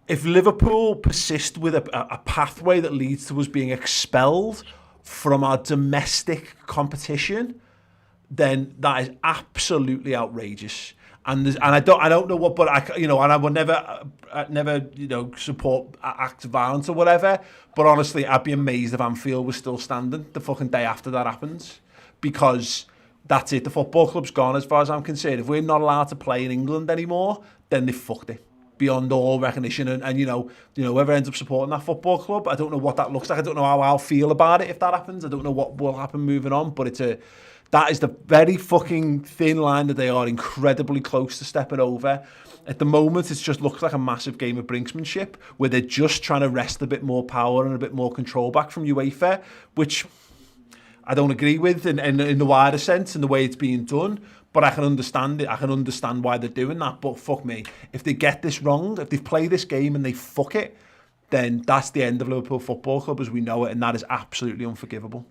if Liverpool persist with a pathway that leads to us being expelled from our domestic competition, then that is absolutely outrageous. And I don't know what, but and I would never support acts of violence or whatever. But honestly, I'd be amazed if Anfield was still standing the fucking day after that happens, because that's it. The football club's gone as far as I'm concerned. If we're not allowed to play in England anymore, then they fucked it beyond all recognition. And whoever ends up supporting that football club, I don't know what that looks like. I don't know how I'll feel about it if that happens. I don't know what will happen moving on. But that is the very fucking thin line that they are incredibly close to stepping over. At the moment, it just looks like a massive game of brinksmanship where they're just trying to wrest a bit more power and a bit more control back from UEFA, which I don't agree with in the wider sense and the way it's being done, but I can understand it. I can understand why they're doing that. But fuck me, if they get this wrong, if they play this game and they fuck it, then that's the end of Liverpool Football Club as we know it, and that is absolutely unforgivable.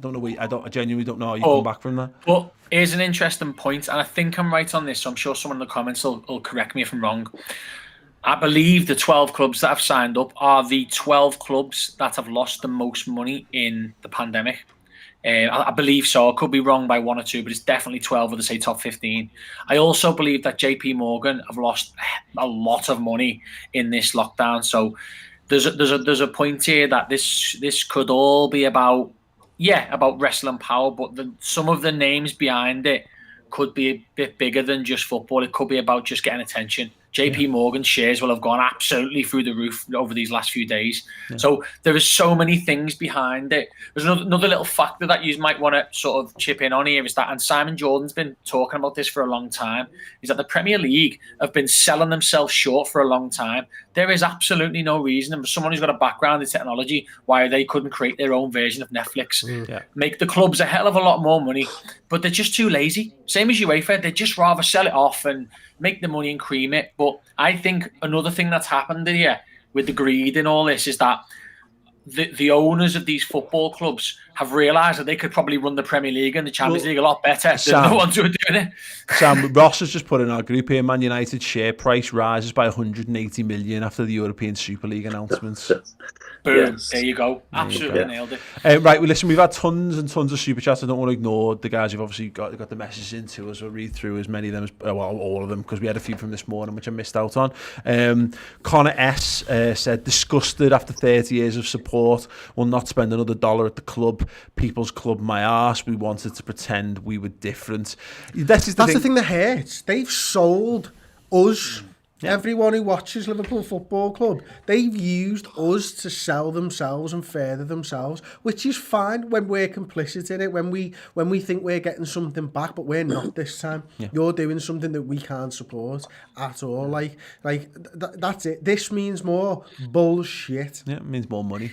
I genuinely don't know how you come back from that. Well, here's an interesting point, and I think I'm right on this, so I'm sure someone in the comments will correct me if I'm wrong. I believe the 12 clubs that have signed up are the 12 clubs that have lost the most money in the pandemic. I believe so. I could be wrong by one or two, but it's definitely 12 of the, say, top 15. I also believe that JP Morgan have lost a lot of money in this lockdown. So there's a point here that this could all be about wrestling power, but some of the names behind it could be a bit bigger than just football. It could be about just getting attention. JP Morgan's shares will have gone absolutely through the roof over these last few days. Yeah. So there is so many things behind it. There's another little factor that you might want to sort of chip in on here is that, and Simon Jordan's been talking about this for a long time, is that the Premier League have been selling themselves short for a long time. There is absolutely no reason, and for someone who's got a background in technology, why they couldn't create their own version of Netflix, make the clubs a hell of a lot more money, but they're just too lazy. Same as UEFA, they'd just rather sell it off and make the money and cream it. But I think another thing that's happened here with the greed and all this is that the owners of these football clubs have realised that they could probably run the Premier League and the Champions League a lot better than the ones who are doing it. Sam, Ross has just put in our group here, Man United's share price rises by 180 million after the European Super League announcements. Boom, yes. There you go. Absolutely nailed it. Right, well, listen, we've had tons and tons of super chats. I don't want to ignore the guys who've obviously got the messages into us. We'll read through as many of them, all of them, because we had a few from this morning, which I missed out on. Connor S. said, disgusted after 30 years of support, will not spend another $1 at the club. People's club, my arse. We wanted to pretend we were different. That's the thing that hurts. They've sold us. Yeah. Everyone who watches Liverpool Football Club, they've used us to sell themselves and further themselves, which is fine when we're complicit in it, when we think we're getting something back, but we're not this time. Yeah. You're doing something that we can't support at all. That's it. This means more bullshit. Yeah, it means more money.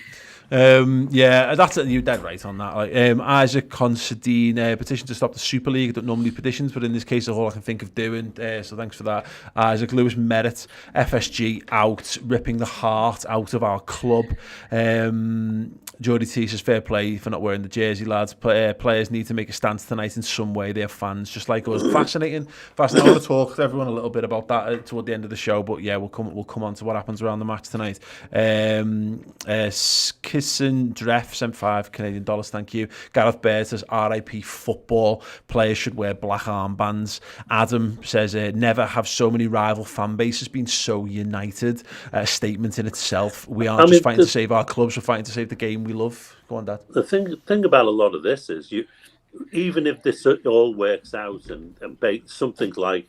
That's it. You're dead right on that. Isaac Considine, petition to stop the Super League. I don't normally petitions, but in this case, all I can think of doing. So thanks for that. Isaac Lewis Merritt, FSG out, ripping the heart out of our club. Geordie T says, fair play for not wearing the jersey, lads. Players need to make a stance tonight in some way. They're fans, just like us. Fascinating. I want to talk to everyone a little bit about that toward the end of the show, but yeah, we'll come on to what happens around the match tonight. Kissin Dref sent $5 thank you. Gareth Baird says RIP football, players should wear black armbands. Adam says never have so many rival fan bases been so united. A statement in itself. We aren't just fighting to save our clubs, we're fighting to save the game we love. Go on, Dad. The thing about a lot of this is even if this all works out and something like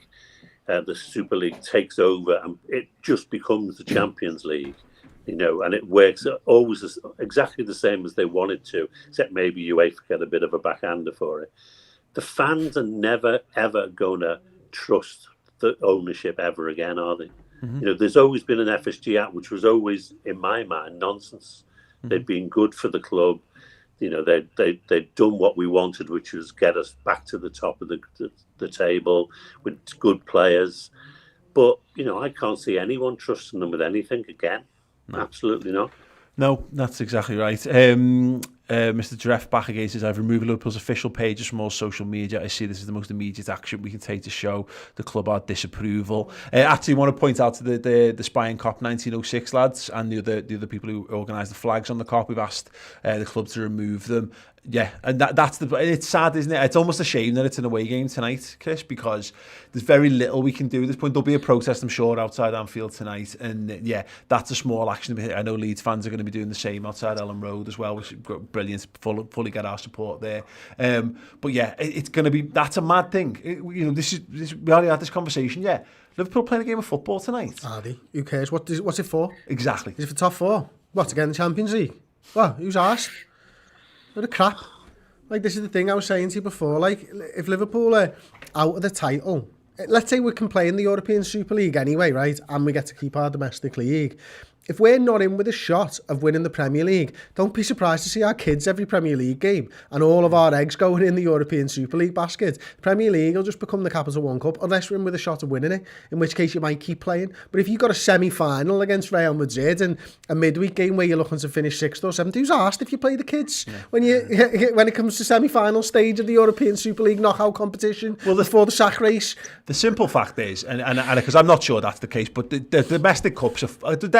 the Super League takes over and it just becomes the Champions League, and it works always exactly the same as they wanted to, except maybe UEFA get a bit of a backhander for it. The fans are never, ever going to trust the ownership ever again, are they? You know, there's always been an FSG Act, which was always, in my mind, nonsense. They'd been good for the club. You know, they'd done what we wanted, which was get us back to the top of the table with good players. But, you know, I can't see anyone trusting them with anything again. No. Absolutely not. No, that's exactly right. Mr. Dreff back again says, I've removed Liverpool's official pages from all social media. I see this is the most immediate action we can take to show the club our disapproval. Actually, I want to point out to the Spying Cop 1906 lads and the other people who organised the flags on the cop. We've asked the club to remove them. Yeah, and it's sad, isn't it? It's almost a shame that it's an away game tonight, Chris, because there's very little we can do at this point. There'll be a protest, I'm sure, outside Anfield tonight, and yeah, that's a small action. I know Leeds fans are going to be doing the same outside Ellen Road as well, which is brilliant. Fully get our support there. But yeah, it's going to be, that's a mad thing. You know, this we already had this conversation. Yeah, Liverpool playing a game of football tonight. Are they? Who cares? What's it for? Exactly. Is it for top four? What, to get in the Champions League? Well, who's asked? What a crap. Like, this is the thing I was saying to you before. Like, if Liverpool are out of the title, let's say we can play in the European Super League anyway, right? And we get to keep our domestic league. If we're not in with a shot of winning the Premier League, don't be surprised to see our kids every Premier League game and all of our eggs going in the European Super League basket. Premier League will just become the Capital One Cup unless we're in with a shot of winning it, in which case you might keep playing. But if you've got a semi-final against Real Madrid and a midweek game where you're looking to finish 6th or 7th, who's asked if you play the kids? Yeah. When it comes to semi-final stage of the European Super League knockout competition, well, before the sack race. The simple fact is, and because I'm not sure that's the case, but the domestic cups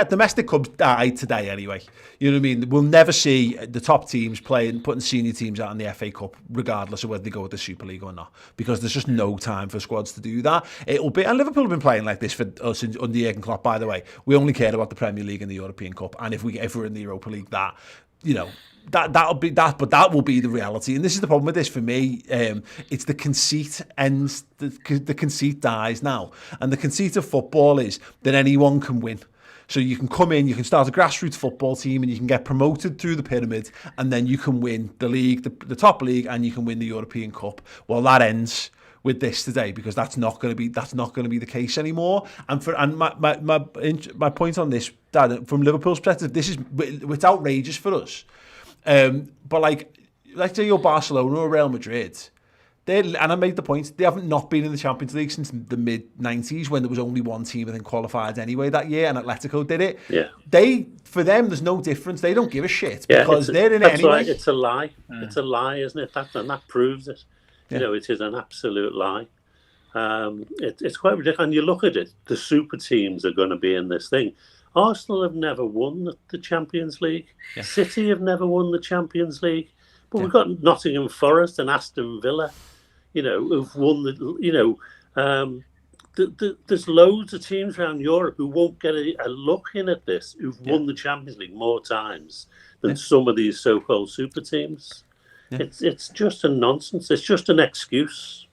domestic Cubs died today anyway. You know what I mean? We'll never see the top teams putting senior teams out in the FA Cup, regardless of whether they go with the Super League or not, because there's just no time for squads to do that. It'll be, and Liverpool have been playing like this for us under Jurgen Klopp, by the way. We only care about the Premier League and the European Cup, and if we're in the Europa League, that, you know, that'll be that, but that will be the reality. And this is the problem with this for me. It's the conceit ends. The conceit dies now, and the conceit of football is that anyone can win. So you can come in, you can start a grassroots football team, and you can get promoted through the pyramid, and then you can win the league, the top league, and you can win the European Cup. Well, that ends with this today, because that's not going to be the case anymore. And my point on this, Dad, from Liverpool's perspective, it's outrageous for us. But like say you're Barcelona or Real Madrid. And I made the point, they haven't not been in the Champions League since the mid-90s, when there was only one team, I think, qualified anyway that year, and Atletico did it. Yeah. For them, there's no difference. They don't give a shit, because they're in it anyway. Right. It's a lie. It's a lie, isn't it? And that proves it. You know, it is an absolute lie. It's quite ridiculous. And you look at it, the super teams are going to be in this thing. Arsenal have never won the Champions League. Yeah. City have never won the Champions League. But we've got Nottingham Forest and Aston Villa, you know, who've won there's loads of teams around Europe who won't get a look in at this, who've won the Champions League more times than some of these so-called super teams. Yeah. It's just a nonsense. It's just an excuse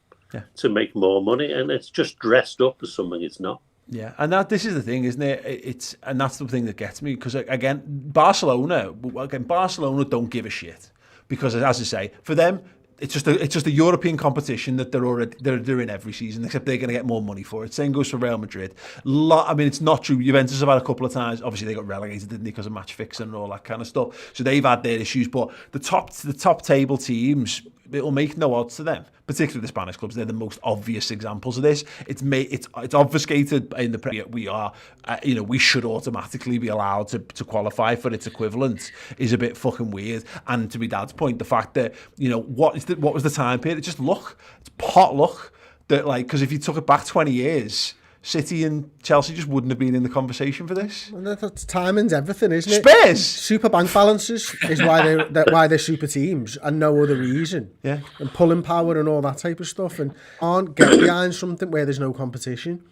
to make more money, and it's just dressed up as something it's not. Yeah, and this is the thing, isn't it? And that's the thing that gets me, because again, Barcelona don't give a shit, because, as I say, for them, it's just a European competition that they're doing every season, except they're going to get more money for it. Same goes for Real Madrid. I mean, it's not true. Juventus have had a couple of times. Obviously, they got relegated, didn't they, because of match fixing and all that kind of stuff. So they've had their issues. But the top table teams, it will make no odds to them, particularly the Spanish clubs. They're the most obvious examples of this. It's obfuscated in the Premier. We are, we should automatically be allowed to qualify for its equivalent is a bit fucking weird. And to my dad's point, the fact that, what was the time period? It's just luck. It's pot luck that, like, because if you took it back 20 years. City and Chelsea just wouldn't have been in the conversation for this. And that's timing's everything, isn't it? Spurs! Super bank balances is why they're super teams, and no other reason. Yeah. And pulling power and all that type of stuff, and aren't get behind something where there's no competition.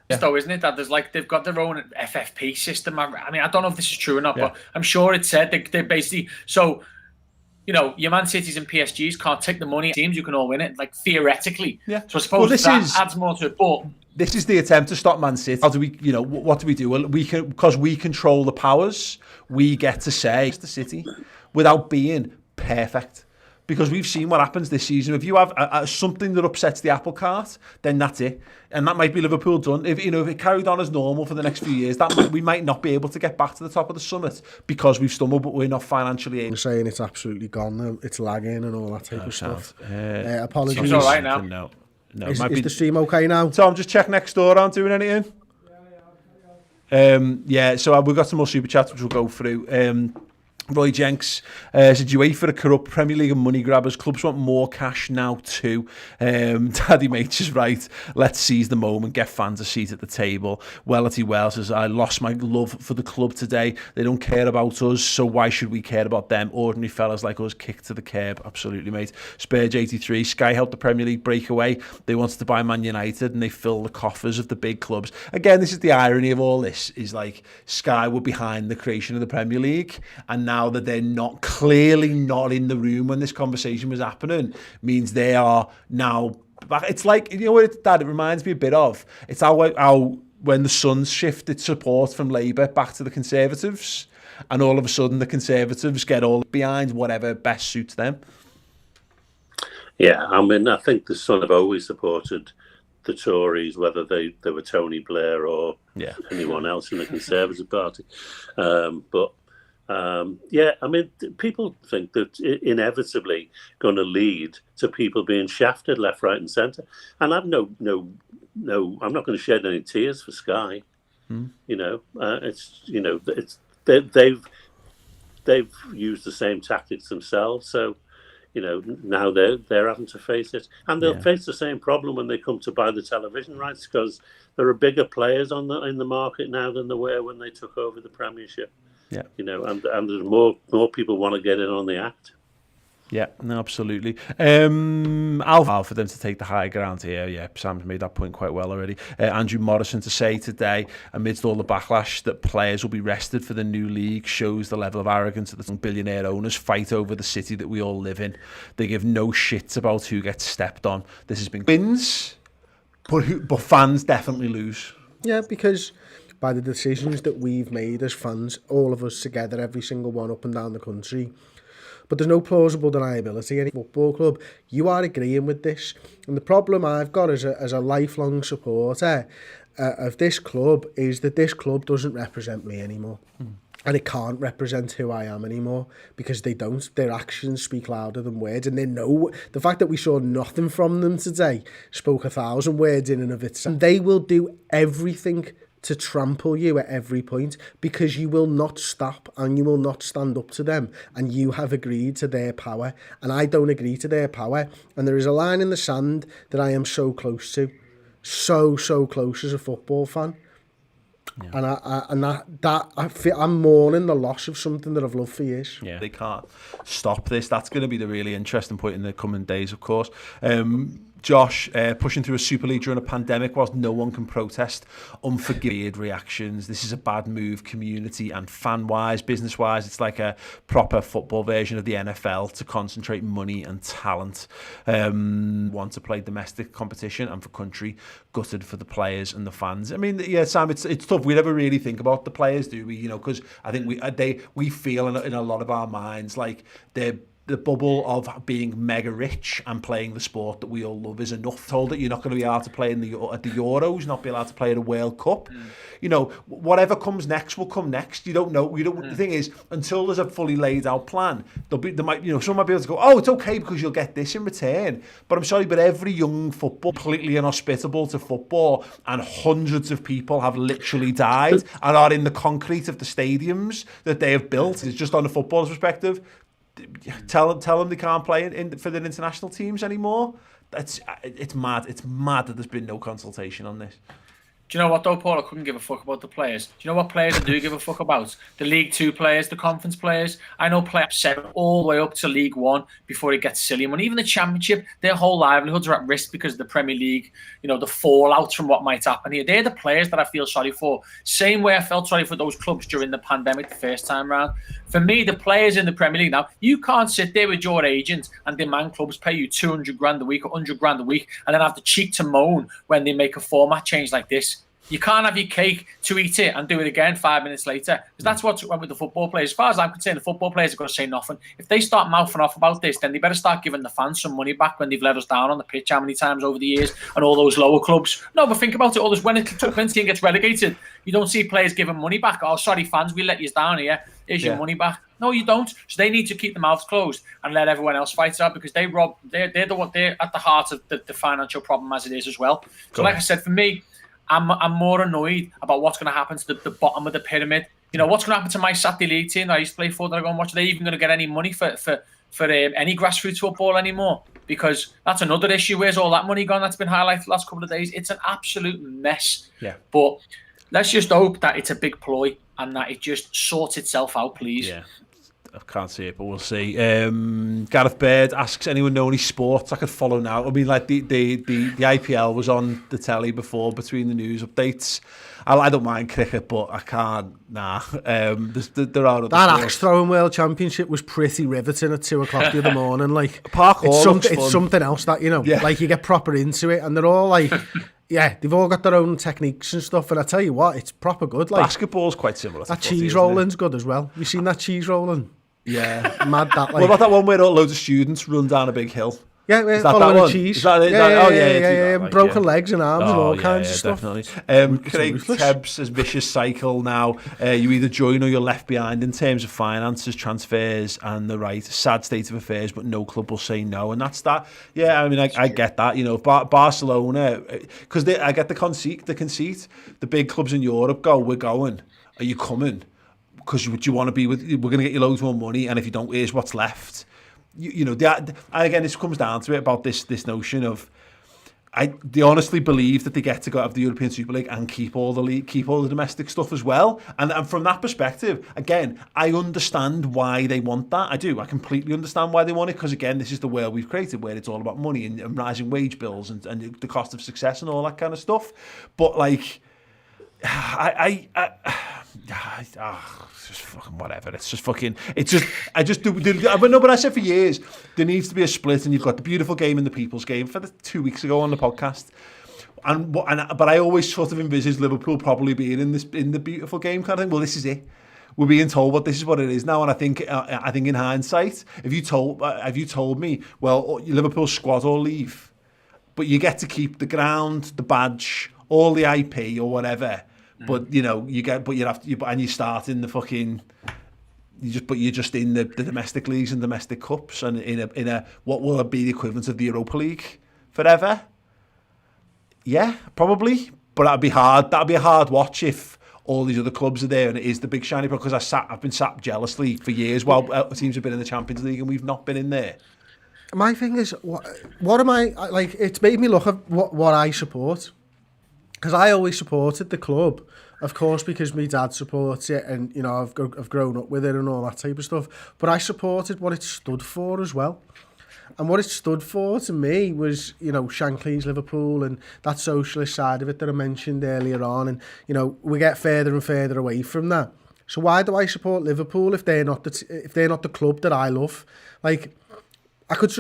Yeah. Though, isn't it, that there's they've got their own FFP system. I mean, I don't know if this is true or not, but I'm sure it said they're basically so. Your Man Cities and PSGs can't take the money. Teams, you can all win it, theoretically. Yeah. So I suppose adds more to it. But this is the attempt to stop Man City. How do we, what do we do? Well, because we control the powers, we get to say to City without being perfect. because we've seen what happens this season. If you have something that upsets the apple cart, then that's it. And that might be Liverpool done. If it carried on as normal for the next few years, we might not be able to get back to the top of the summit because we've stumbled, but we're not financially able. I'm saying it's absolutely gone. It's lagging and all that type of stuff. Apologies. It's all right now. No, is the stream okay now? Tom, just check next door. Aren't doing anything. So we've got some more super chats which we'll go through. Roy Jenks said, you wait for a corrupt Premier League and money grabbers. Clubs want more cash now too. Daddy Mate is right. Let's seize the moment. Get fans a seat at the table. Wellity Wells says, I lost my love for the club today. They don't care about us, so why should we care about them? Ordinary fellas like us kicked to the curb. Absolutely, mate. Spurge 83. Sky helped the Premier League break away. They wanted to buy Man United and they fill the coffers of the big clubs. Again, this is the irony of all this, is like Sky were behind the creation of the Premier League, and now that they're clearly not in the room when this conversation was happening, means they are now back. It's like, you know what it reminds me a bit of? It's how when the Suns shifted support from Labour back to the Conservatives, and all of a sudden the Conservatives get all behind whatever best suits them. Yeah, I mean, I think the Sun have always supported the Tories, whether they were Tony Blair or anyone else in the Conservative Party. I mean, people think that inevitably going to lead to people being shafted left, right, and centre. And I've no, I'm not going to shed any tears for Sky. They've used the same tactics themselves. So, now they're having to face it, and they'll face the same problem when they come to buy the television rights, because there are bigger players in the market now than there were when they took over the Premiership. Yeah, and there's more people want to get in on the act. Yeah, no, absolutely. I'll for them to take the high ground here. Yeah, Sam's made that point quite well already. Andrew Morrison to say today, amidst all the backlash, that players will be rested for the new league shows the level of arrogance that the billionaire owners fight over the city that we all live in. They give no shits about who gets stepped on. This has been wins, but fans definitely lose. Yeah, because by the decisions that we've made as fans, all of us together, every single one up and down the country. But there's no plausible deniability. Any football club, you are agreeing with this. And the problem I've got as a lifelong supporter of this club is that this club doesn't represent me anymore. And it can't represent who I am anymore, because they don't. Their actions speak louder than words, and they know. The fact that we saw nothing from them today spoke 1,000 words in and of itself. And they will do everything to trample you at every point, because you will not stop and you will not stand up to them, and you have agreed to their power, and I don't agree to their power. And there is a line in the sand that I am so close to, so close as a football fan. Yeah. I'm mourning the loss of something that I've loved for years. Yeah, they can't stop this. That's going to be the really interesting point in the coming days, of course. Josh, pushing through a Super League during a pandemic whilst no one can protest. Unforgiving reactions. This is a bad move, community and fan-wise, business-wise. It's like a proper football version of the NFL to concentrate money and talent. Want to play domestic competition, and for country, gutted for the players and the fans. I mean, yeah, Sam, it's tough. We never really think about the players, do we? Because I think we feel in a lot of our minds like they're the bubble of being mega rich and playing the sport that we all love is enough. Told that you're not going to be allowed to play at the Euros, not be allowed to play at a World Cup. Whatever comes next will come next. You don't know. The thing is, until there's a fully laid out plan, someone might be able to go, oh, it's okay because you'll get this in return. But I'm sorry, but every young football completely inhospitable to football, and hundreds of people have literally died and are in the concrete of the stadiums that they have built. It's just on the footballer's perspective. Tell them they can't play for the international teams anymore. It's mad. It's mad that there's been no consultation on this. Do you know what though, Paul? I couldn't give a fuck about the players. Do you know what players I do give a fuck about? The League 2 players, the conference players. I know players set all the way up to League 1 before it gets silly. And even the Championship, their whole livelihoods are at risk because of the Premier League, the fallout from what might happen here. They're the players that I feel sorry for. Same way I felt sorry for those clubs during the pandemic the first time round. For me, the players in the Premier League now, you can't sit there with your agent and demand clubs pay you 200 grand a week or 100 grand a week and then have the cheek to moan when they make a format change like this. You can't have your cake to eat it and do it again 5 minutes later. Because that's what's wrong with the football players. As far as I'm concerned, the football players are going to say nothing. If they start mouthing off about this, then they better start giving the fans some money back when they've let us down on the pitch how many times over the years, and all those lower clubs. No, but think about it. All this, when a team gets relegated, you don't see players giving money back. Oh, sorry, fans, we let you down here. Here's your money back. No, you don't. So they need to keep their mouths closed and let everyone else fight it out, because they're at the heart of the financial problem as it is as well. So like I said, for me, I'm more annoyed about what's going to happen to the bottom of the pyramid. You know, what's going to happen to my Saturday League team that I used to play for that I go and watch? Are they even going to get any money for any grassroots football anymore? Because that's another issue. Where's all that money gone? That's been highlighted the last couple of days. It's an absolute mess. Yeah. But let's just hope that it's a big ploy and that it just sorts itself out, please. Yeah. I can't see it, but we'll see. Gareth Baird asks, anyone know any sports I could follow now? I mean, like the IPL was on the telly before between the news updates. I don't mind cricket, but I can't. Nah. There are other that sports. axe throwing world championship was pretty riveting at 2 o'clock the other morning. Like Parkour it's something else that, you know, like you get proper into it, and they're all like, yeah, they've all got their own techniques and stuff. And I tell you what, it's proper good. Like basketball's quite similar. That cheese rolling's good as well. You seen that cheese rolling? Yeah, mad that. Like, what about that one where loads of students run down a big hill? Yeah, is that following that one? Cheese. Yeah. Broken legs and arms and all kinds of stuff. Definitely. Craig Tebbs says vicious cycle now. You either join or you're left behind in terms of finances, transfers, and the right. Sad state of affairs, but no club will say no, and that's that. Yeah, I mean, I get that. You know, Barcelona, because I get the conceit. The big clubs in Europe go, we're going. Are you coming? Because you want to be with, we're going to get you loads more money, and if you don't, here's what's left. You know, and again, this comes down to it about this notion of, they honestly believe that they get to go out of the European Super League and keep all the domestic stuff as well. And from that perspective, again, I understand why they want that. I do. I completely understand why they want it, because again, this is the world we've created where it's all about money and rising wage bills and the cost of success and all that kind of stuff. But like, it's just fucking whatever. It's just fucking. It's just. I just do. But I said for years there needs to be a split, and you've got the beautiful game and the people's game for the 2 weeks ago on the podcast. But I always sort of envisaged Liverpool probably being in the beautiful game kind of thing. Well, this is it. We're being told this is what it is now, and I think in hindsight, if you told me, well, Liverpool squad or leave, but you get to keep the ground, the badge, all the IP or whatever. But you know, and you start in the fucking, you're just in the domestic leagues and domestic cups, and in a what will be the equivalent of the Europa League forever. Yeah, probably, but that'd be hard. That'd be a hard watch if all these other clubs are there and it is the big shiny because I've been sat jealously for years while teams have been in the Champions League and we've not been in there. My thing is, what am I like? It's made me look at what I support. Because I always supported the club, of course, because my dad supports it, and you know I've grown up with it and all that type of stuff. But I supported what it stood for as well, and what it stood for to me was, you know, Shankly's Liverpool and that socialist side of it that I mentioned earlier on, and you know we get further and further away from that. So why do I support Liverpool if they're not the club that I love? Like, I could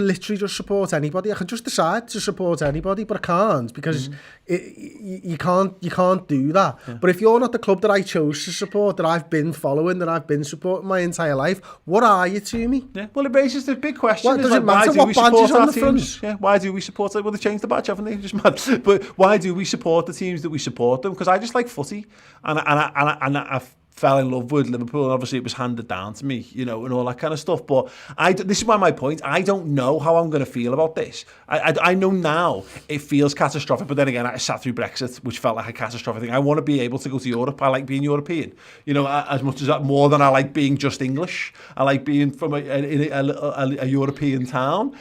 literally just support anybody. I could just decide to support anybody, but I can't because you can't do that. Yeah. But if you're not the club that I chose to support, that I've been following, that I've been supporting my entire life, what are you to me? Yeah. Well, it raises the big question. What, does it matter what badge is on the front? Yeah. Why do we support it? Well, they changed the badge, haven't they? Just mad. But why do we support the teams that we support them? Because I just like footy, and I fell in love with Liverpool, and obviously it was handed down to me, you know, and all that kind of stuff. But this is why my point, I don't know how I'm going to feel about this. I know now it feels catastrophic, but then again, I sat through Brexit, which felt like a catastrophic thing. I want to be able to go to Europe. I like being European, you know, as much as that, more than I like being just English. I like being from a European town.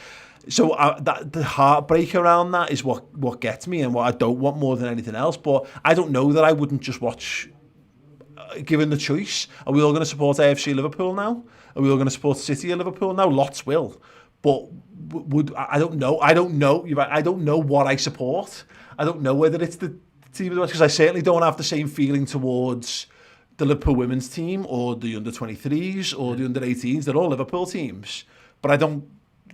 So the heartbreak around that is what gets me, and what I don't want more than anything else. But I don't know that I wouldn't just watch. Given the choice, are we all going to support AFC Liverpool now? Are we all going to support City or Liverpool now? Lots will, but I don't know. I don't know. I don't know what I support. I don't know whether it's the team because I certainly don't have the same feeling towards the Liverpool women's team or the under-23s or the under-18s. They're all Liverpool teams, but I don't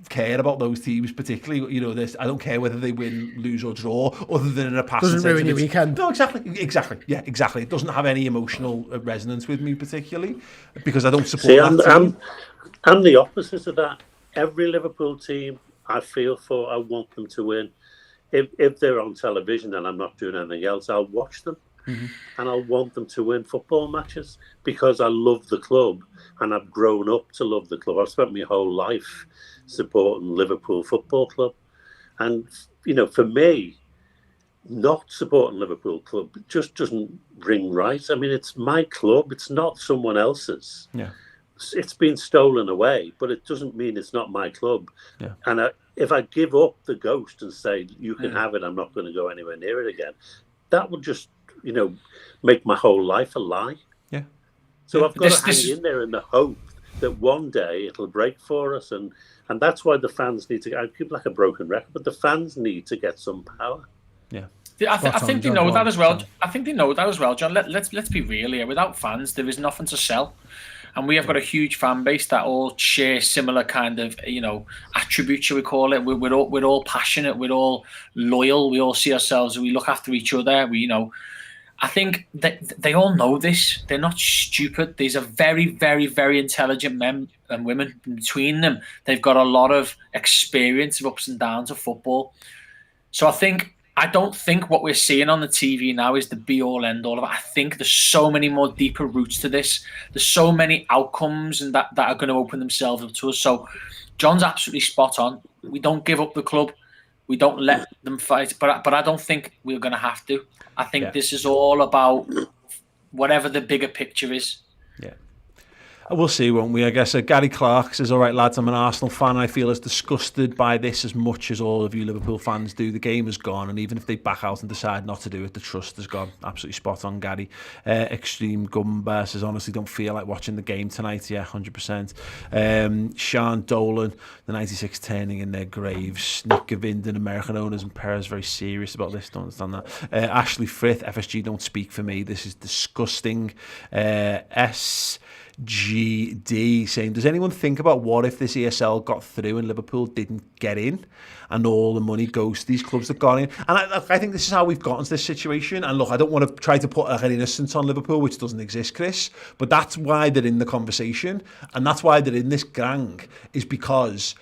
care about those teams particularly. You know, I don't care whether they win, lose or draw, other than in a passing sense. Doesn't ruin your weekend. No, exactly. Yeah, exactly. It doesn't have any emotional resonance with me particularly because I don't support that team. I'm the opposite of that. Every Liverpool team I feel for, I want them to win. If they're on television and I'm not doing anything else, I'll watch them. And I want them to win football matches because I love the club and I've grown up to love the club. I've spent my whole life supporting Liverpool Football Club. And, you know, for me, not supporting Liverpool Club just doesn't ring right. I mean, it's my club. It's not someone else's. Yeah. It's been stolen away, but it doesn't mean it's not my club. Yeah. And if I give up the ghost and say, you can have it, I'm not going to go anywhere near it again, that would just, you know, make my whole life a lie. Yeah. So I've got to hang in there in the hope that one day it'll break for us. And that's why the fans need to, I keep like a broken record, but the fans need to get some power. Yeah. I think they know that as well. I think they know that as well, John. Let's be real here. Without fans, there is nothing to sell. And we have got a huge fan base that all share similar kind of, you know, attributes, shall we call it. We're all passionate. We're all loyal. We all see ourselves. We look after each other. We, you know, I think that they all know this. They're not stupid. These are very, very, very intelligent men and women. Between them, they've got a lot of experience of ups and downs of football. So I don't think what we're seeing on the TV now is the be-all, end-all of it. I think there's so many more deeper roots to this. There's so many outcomes and that are going to open themselves up to us. So John's absolutely spot on. We don't give up the club. We don't let them fight. But I don't think we're going to have to. I think this is all about whatever the bigger picture is. Yeah. We'll see, won't we? I guess Gary Clark says, all right, lads, I'm an Arsenal fan. I feel as disgusted by this as much as all of you Liverpool fans do. The game is gone, and even if they back out and decide not to do it, the trust is gone. Absolutely spot on, Gary. Extreme Gumba says, honestly, don't feel like watching the game tonight. Yeah, 100%. Sean Dolan, the 96 turning in their graves. Nick Gavinden, American owners, and Perez very serious about this. Don't understand that. Ashley Frith, FSG don't speak for me. This is disgusting. GD saying, does anyone think about what if this ESL got through and Liverpool didn't get in and all the money goes to these clubs that got in? And I think this is how we've gotten to this situation. And look, I don't want to try to put an innocence on Liverpool, which doesn't exist, Chris, but that's why they're in the conversation and that's why they're in this gang, is because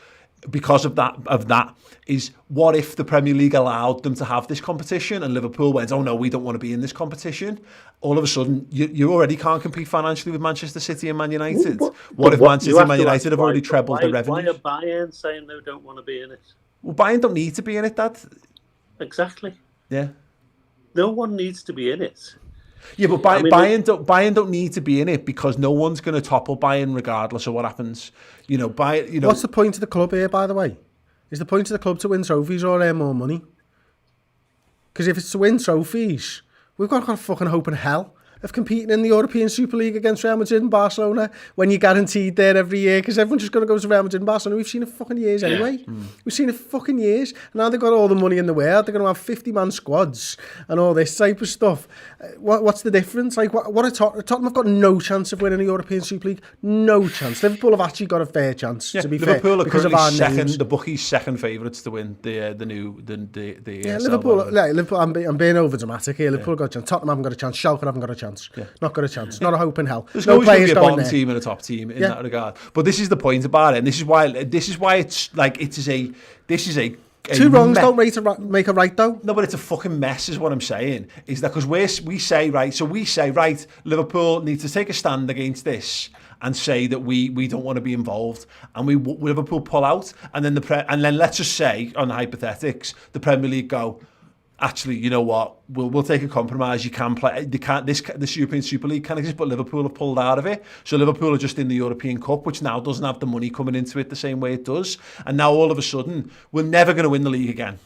of that is, what if the Premier League allowed them to have this competition and Liverpool went, oh no, we don't want to be in this competition? All of a sudden, you already can't compete financially with Manchester City and Man United. What if Man City and Man United have already trebled their revenue? Why are Bayern saying they don't want to be in it? Well, Bayern don't need to be in it, Dad. Exactly. Yeah. No one needs to be in it. Yeah, but Bayern don't need to be in it because no one's going to topple Bayern regardless of what happens. You know, what's the point of the club here, by the way? Is the point of the club to win trophies or earn more money? Because if it's to win trophies, we've got a fucking hope in hell of competing in the European Super League against Real Madrid and Barcelona when you're guaranteed there every year, because everyone's just going to go to Real Madrid and Barcelona. We've seen it fucking years anyway. We've seen it fucking years. Now they've got all the money in the world. They're going to have 50-man squads and all this type of stuff. What's the difference? Like, what Tottenham have got no chance of winning a European Super League. No chance. Liverpool have actually got a fair chance, to be Liverpool fair, are because of our second, names. the bookies' second favourites to win the Liverpool. Liverpool. I'm being over dramatic here. Liverpool got a chance. Tottenham haven't got a chance. Schalke haven't got a chance. Not got a chance. Not a hope in hell. There's no always going to players be a going bottom there. team and a top team in that regard. But this is the point about it, and this is why it's like this is a two wrongs don't make a right, though. No, but it's a fucking mess, is what I'm saying. Is that because we say right, Liverpool needs to take a stand against this and say that we don't want to be involved, and Liverpool pull out, and then let's just say, on the hypothetics, the Premier League go, actually, you know what? We'll take a compromise. You can play. This European Super League can exist, but Liverpool have pulled out of it. So Liverpool are just in the European Cup, which now doesn't have the money coming into it the same way it does. And now all of a sudden, we're never going to win the league again.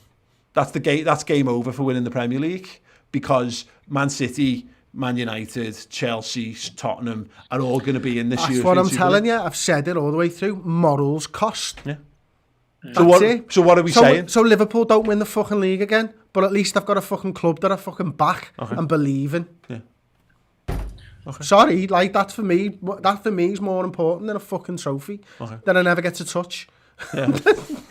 That's game over for winning the Premier League, because Man City, Man United, Chelsea, Tottenham are all going to be in this. That's European what I'm Super telling League. you. I've said it all the way through. Morals cost. Yeah. So what are we saying? So Liverpool don't win the fucking league again, but at least I've got a fucking club that I fucking back and believe in. Yeah. Okay. Sorry, like that for me is more important than a fucking trophy that I never get to touch.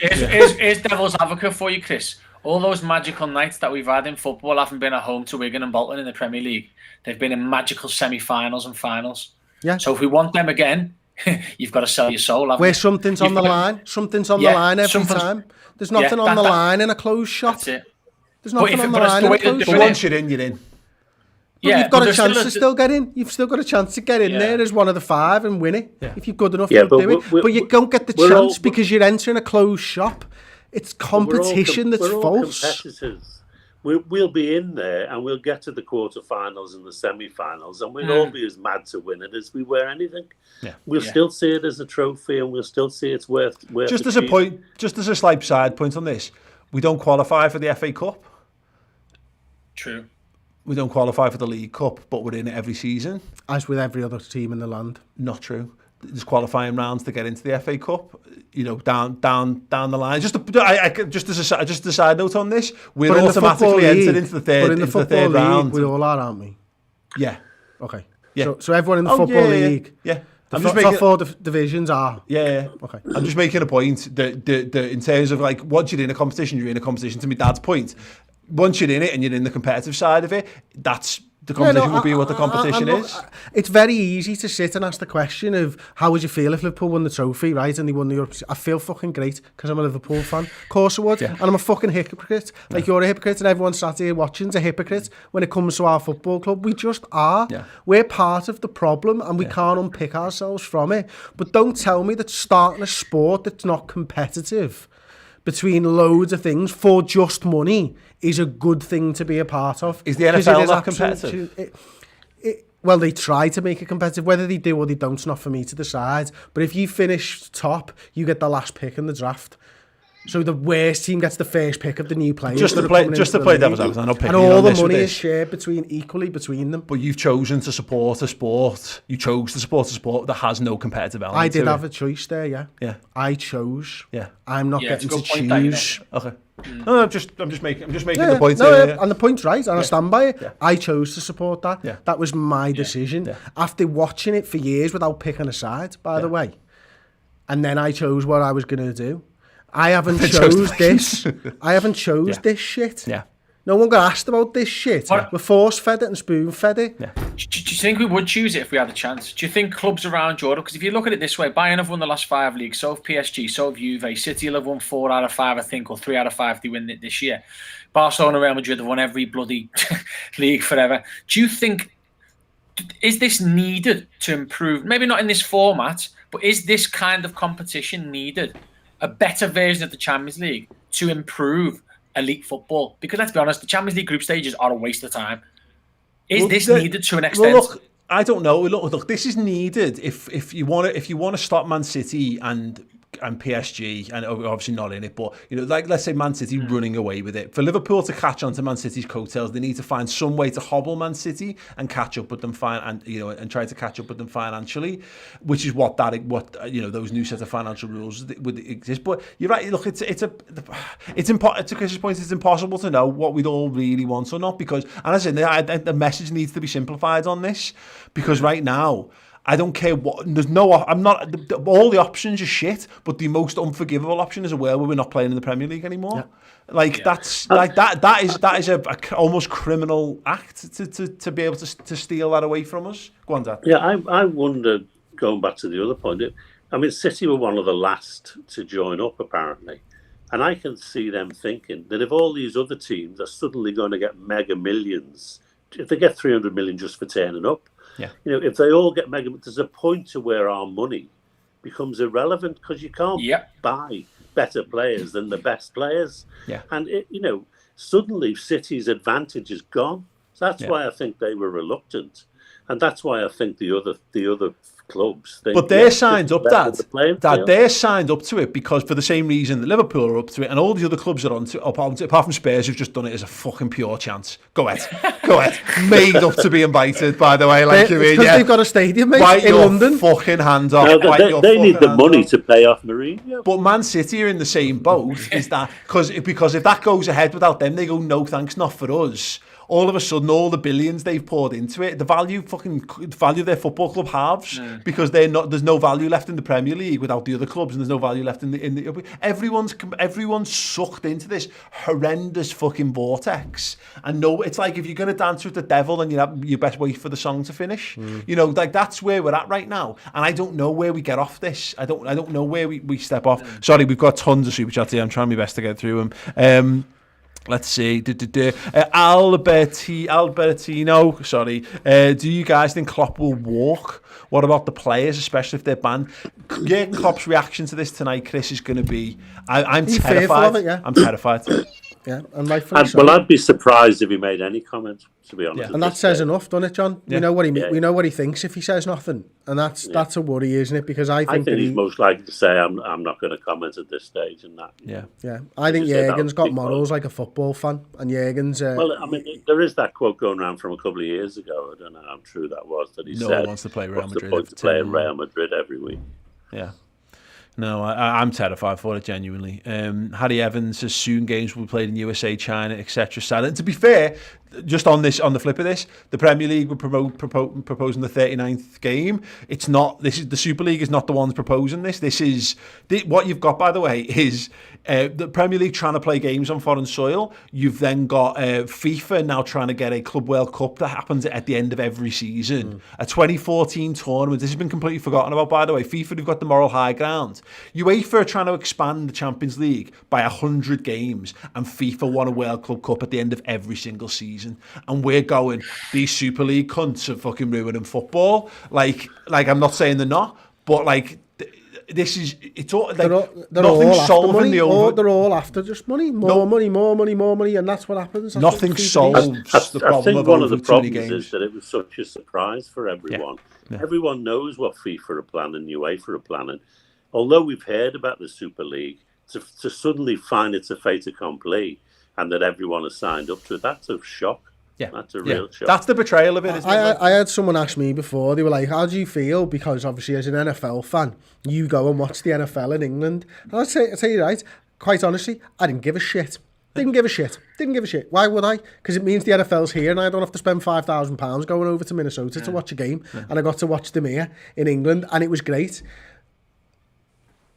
Here's devil's advocate for you, Chris. All those magical nights that we've had in football haven't been at home to Wigan and Bolton in the Premier League. They've been in magical semi-finals and finals. Yeah. So if we want them again, you've got to sell your soul. Where something's on the line. Something's on the line every time. There's nothing on the line in a closed shop. That's it. There's nothing on the line in a closed shop. But once you're in, you're in. Yeah, you've got a chance to still get in. You've still got a chance to get in there as one of the 5 and win it. Yeah. If you're good enough to do it. But you don't get the chance because you're entering a closed shop. It's competition that's false. Competitors. We'll be in there and we'll get to the quarterfinals and the semi-finals and we'll all be as mad to win it as we were anything. Yeah. We'll still see it as a trophy and we'll still see it's worth just as a point, just as a slight side point on this, we don't qualify for the FA Cup. True. We don't qualify for the League Cup, but we're in it every season. As with every other team in the land. Not true. There's qualifying rounds to get into the FA Cup. You know, down the line. Just as a side note on this, we're automatically entered into the third round. We all are, aren't we? Yeah. Okay. Yeah. So everyone in the football league. Yeah. The top 4 divisions are. Yeah. Okay. I'm just making a point that in terms of like once you're in a competition, you're in a competition. To me, Dad's point. Once you're in it and you're in the competitive side of it, that's the competition will be what the competition is. It's very easy to sit and ask the question of how would you feel if Liverpool won the trophy, right? And they won the Europe. I feel fucking great because I'm a Liverpool fan. Of course I would. Yeah. And I'm a fucking hypocrite. Like you're a hypocrite and everyone sat here watching's a hypocrite when it comes to our football club. We just are. Yeah. We're part of the problem and we can't unpick ourselves from it. But don't tell me that starting a sport that's not competitive between loads of things for just money is a good thing to be a part of. Is the NFL not competitive? Well, they try to make it competitive. Whether they do or they don't, it's not for me to decide. But if you finish top, you get the last pick in the draft. So the worst team gets the first pick of the new players. Just to play devil's advocate. And all the money is shared equally between them. But you've chosen to support a sport. You chose to support a sport that has no competitive element. I did have a choice there, yeah. I chose. Yeah. I'm not getting to choose. Okay. No, I'm just making the point. And the point's right, and I stand by it. Yeah. I chose to support that. Yeah. That was my decision. Yeah. After watching it for years without picking a side, by the way. And then I chose what I was going to do. I haven't chose this. I haven't chose this shit. Yeah. No one got asked about this shit. We're force-fed it and spoon-fed it. Yeah. Do you think we would choose it if we had a chance? Do you think clubs around Europe, because if you look at it this way, Bayern have won the last 5 leagues, so have PSG, so have Juve, City will have won 4 out of 5, I think, or 3 out of 5 if they win it this year. Barcelona, Real Madrid have won every bloody league forever. Do you think, is this needed to improve? Maybe not in this format, but is this kind of competition needed? A better version of the Champions League to improve elite football? Because let's be honest, the Champions League group stages are a waste of time. Is this needed to an extent? Well, look, I don't know. Look, this is needed if you want to stop Man City and PSG, and obviously not in it, but like let's say Man City running away with it. For Liverpool to catch on to Man City's coattails, they need to find some way to hobble Man City and catch up with them and try to catch up with them financially, which is what those new set of financial rules would exist. But you're right. Look, it's important. To Chris's point, it's impossible to know what we'd all really want or not because, and I said, the message needs to be simplified on this because right now, I don't care what. All the options are shit, but the most unforgivable option is a world where we're not playing in the Premier League anymore. Yeah. That is a almost criminal act to be able to steal that away from us. Go on, Dad. Yeah, I wonder. Going back to the other point, I mean, City were one of the last to join up apparently, and I can see them thinking that if all these other teams are suddenly going to get mega millions, if they get 300 million just for turning up. Yeah. If they all get mega, there's a point to where our money becomes irrelevant because you can't buy better players than the best players. Yeah. And suddenly City's advantage is gone. So that's why I think they were reluctant, and that's why I think the other clubs. But they're signed up, Dad. They're signed up to it because for the same reason that Liverpool are up to it, and all the other clubs are apart from Spurs, who've just done it as a fucking pure chance. Go ahead. Made up to be invited, by the way. Because they've got a stadium, mate, in London. Fucking hands off. No, they need the money to pay off Mourinho. But Man City are in the same boat. Is that because if that goes ahead without them, they go, no thanks, not for us. all of a sudden, all the billions they've poured into it, the value their football club halves because there's no value left in the Premier League without the other clubs, and there's no value left in the everyone's sucked into this horrendous fucking vortex. And it's like if you're going to dance with the devil, then you best wait for the song to finish. You know, like that's where we're at right now, and I don't know where we get off this. I don't know where we step off. Sorry, we've got tons of super chats here. I'm trying my best to get through them. Let's see. Albertino, sorry. Do you guys think Klopp will walk? What about the players, especially if they're banned? Jurgen Klopp's reaction to this tonight, Chris, is going to be... I'm terrified. It, yeah? I'm terrified. Yeah, and rightfully so. Well, I'd be surprised if he made any comments, to be honest. Yeah. And that says enough, doesn't it, John? Yeah. We know what he thinks if he says nothing, and that's a worry, isn't it? Because I think he's most likely to say, "I'm not going to comment at this stage," and that. Yeah. I think Jurgen's got morals like a football fan, and Jurgen's. Well, I mean, there is that quote going around from a couple of years ago. I don't know how true that was. That he said, "No one wants to play Real Madrid. What's the point to play in Real Madrid every week?" Yeah. No, I'm terrified for it, genuinely. Harry Evans says soon games will be played in USA, China, etc. And to be fair, just on the flip of this, the Premier League were proposing the 39th game. It's not. The Super League is not the ones proposing this. This is what you've got, by the way, is the Premier League trying to play games on foreign soil. You've then got FIFA now trying to get a Club World Cup that happens at the end of every season. A 2014 tournament. This has been completely forgotten about, by the way. FIFA have got the moral high ground. UEFA are trying to expand the Champions League by 100 games, and FIFA won a World Club Cup at the end of every single season. And we're going, these Super League cunts are fucking ruining football. Like I'm not saying they're not, but like this is it's all like they're all solving the over. They're all after just money, more money, and that's what happens. Nothing solves the problem. I think of one of the problems games. is that it was such a surprise for everyone. Yeah. Everyone knows what FIFA are planning, UEFA are planning. Although we've heard about the Super League, to suddenly find it's a fait accompli and that everyone has signed up to it, that's a shock. Yeah, that's a real shock. That's the betrayal of it, isn't it? I had someone ask me before, they were like, how do you feel? Because obviously as an NFL fan, you go and watch the NFL in England. And I'll tell you right, quite honestly, I didn't give a shit. Didn't give a shit. Why would I? Because it means the NFL's here and I don't have to spend £5,000 going over to Minnesota to watch a game. Yeah. And I got to watch them here in England and it was great.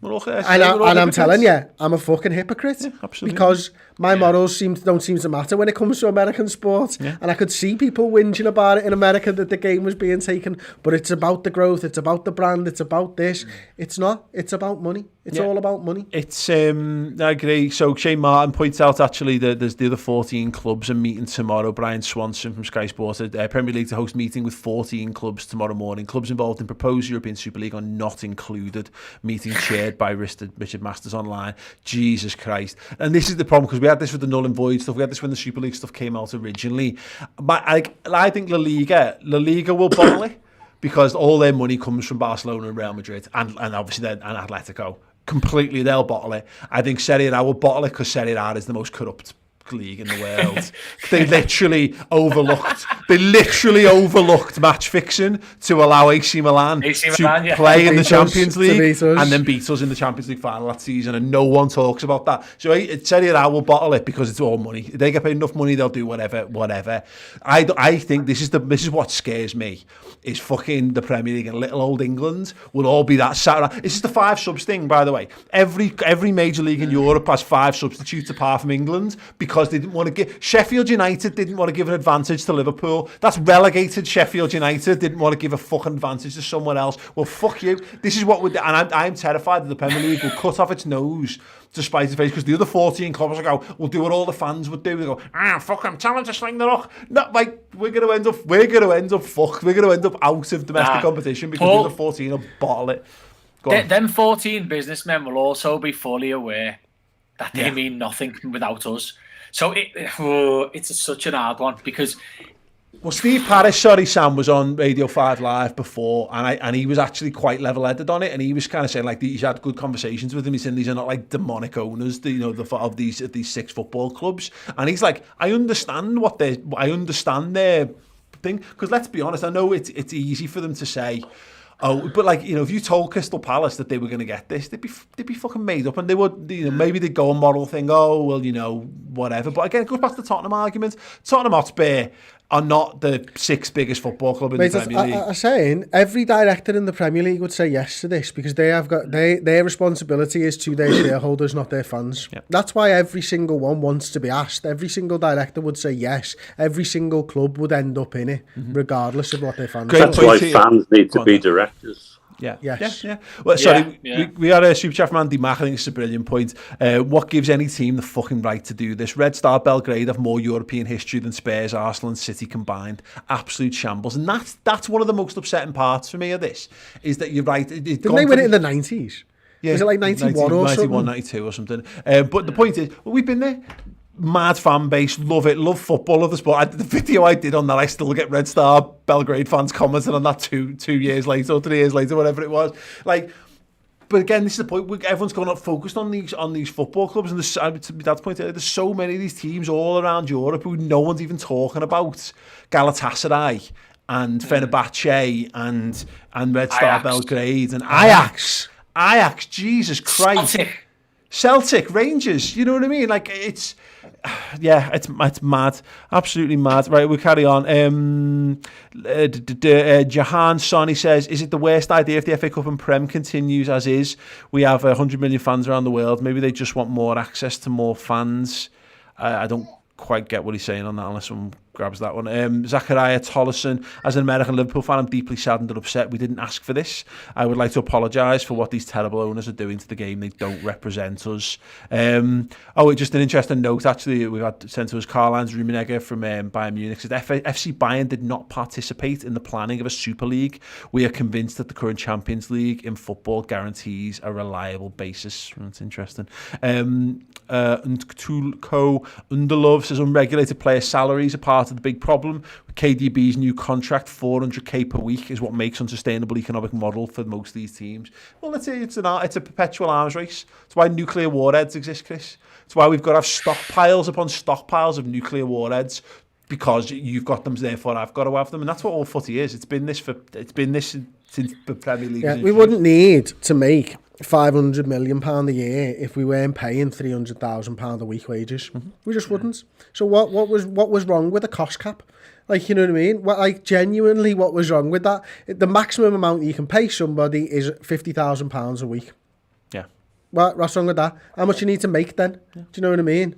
And I'm telling you, I'm a fucking hypocrite. Yeah, absolutely. Because my morals don't seem to matter when it comes to American sports. Yeah. And I could see people whinging about it in America that the game was being taken. But it's about the growth, it's about the brand, it's about this. It's not. It's about money. It's all about money. It's I agree. So Shane Martin points out actually that there's the other 14 clubs are meeting tomorrow. Brian Swanson from Sky Sports Premier League to host meeting with 14 clubs tomorrow morning. Clubs involved in proposed European Super League are not included. Meeting chaired by Richard Masters online. Jesus Christ. And this is the problem, because we had this with the null and void stuff. We had this when the Super League stuff came out originally. But I think La Liga will bottle it because all their money comes from Barcelona and Real Madrid and obviously and Atletico. Completely, they'll bottle it. I think Serie A will bottle it because Serie A is the most corrupt league in the world. They literally overlooked match fixing to allow AC Milan to play in the Champions League and then beat us in the Champions League final that season, and no one talks about that. So Serie A will bottle it because it's all money. If they get paid enough money, they'll do whatever. I think this is what scares me. Is fucking the Premier League and little old England will all be that Saturday. This is the 5 subs thing, by the way. Every major league in Europe has 5 substitutes apart from England because they didn't want to give. Sheffield United didn't want to give an advantage to Liverpool. That's relegated Sheffield United didn't want to give a fucking advantage to someone else. Well, fuck you. This is what we're. And I'm terrified that the Premier League will cut off its nose to spite its face, because the other 14 clubs will go, we'll do what all the fans would do. They go, fuck them, tell them to sling the rock. Not like we're going to end up fucked. We're going to end up out of domestic competition because the other 14 will bottle it. Them 14 businessmen will also be fully aware that they mean nothing without us. So it's such an hard one because. Well, Steve Parrish, Sam, was on Radio 5 Live before, and he was actually quite level-headed on it, and he was kind of saying like he's had good conversations with him. He's saying these are not like demonic owners, of these 6 football clubs, and he's like, I understand their thing, because let's be honest, I know it's easy for them to say, Oh, but like, you know, if you told Crystal Palace that they were going to get this, they'd be fucking made up, and they would, you know, maybe they'd go a moral thing. Oh, well, you know, whatever. But again, it goes back to the Tottenham argument. Tottenham Hotspur are not the 6th biggest football club in the Premier League. I'm saying every director in the Premier League would say yes to this, because they have got their responsibility is to their shareholders, not their fans. Yep. That's why every single one wants to be asked. Every single director would say yes. Every single club would end up in it, regardless of what their fans. That's why fans need to be directors. Yeah. Yes. Yeah. Well, sorry, we had a super chat from Andy Mack. I think it's a brilliant point. What gives any team the fucking right to do this? Red Star Belgrade have more European history than Spurs, Arsenal and City combined. Absolute shambles. And that's one of the most upsetting parts for me of this, is that you're right. Didn't they win it in the 90s? Yeah, was it like 91 or 91, something? 92 or something. But the point is, well, we've been there. Mad fan base, love it, love football, love the sport. The video I did on that, I still get Red Star Belgrade fans commenting on that two years later or 3 years later, whatever it was. Like, but again, this is the point. Everyone's going up focused on these football clubs, and that's point. There's so many of these teams all around Europe who no one's even talking about. Galatasaray and Fenerbahce and Red Star Belgrade and Ajax, Jesus Christ. Celtic, Rangers, you know what I mean? Like, it's mad, absolutely mad. Right, we'll carry on. Jahan Sonny says, is it the worst idea if the FA Cup and Prem continues as is? We have 100 million fans around the world. Maybe they just want more access to more fans. I don't quite get what he's saying on that unless someone grabs that one. Zachariah Tollison, as an American Liverpool fan, I'm deeply saddened and upset. We didn't ask for this. I would like to apologise for what these terrible owners are doing to the game. They don't represent us. Just an interesting note, actually, we had sent to us Karl-Heinz Rummenigge from Bayern Munich. Said FC Bayern did not participate in the planning of a Super League. We are convinced that the current Champions League in football guarantees a reliable basis. That's interesting. And Tulko Underlove says, unregulated player salaries are part of the big problem. KDB's new contract, 400k per week, is what makes unsustainable economic model for most of these teams. Well, let's say it's a perpetual arms race. It's why nuclear warheads exist, Chris. It's why we've got to have stockpiles upon stockpiles of nuclear warheads, because you've got them, therefore I've got to have them, and that's what all footy is. It's been this since the Premier League. Yeah, we wouldn't need to make £500 million a year if we weren't paying £300,000 a week wages. Mm-hmm. We just wouldn't. So what was wrong with the cost cap? Like, you know what I mean? Genuinely, what was wrong with that? The maximum amount you can pay somebody is £50,000 a week. Yeah. What's wrong with that? How much you need to make then? Yeah. Do you know what I mean?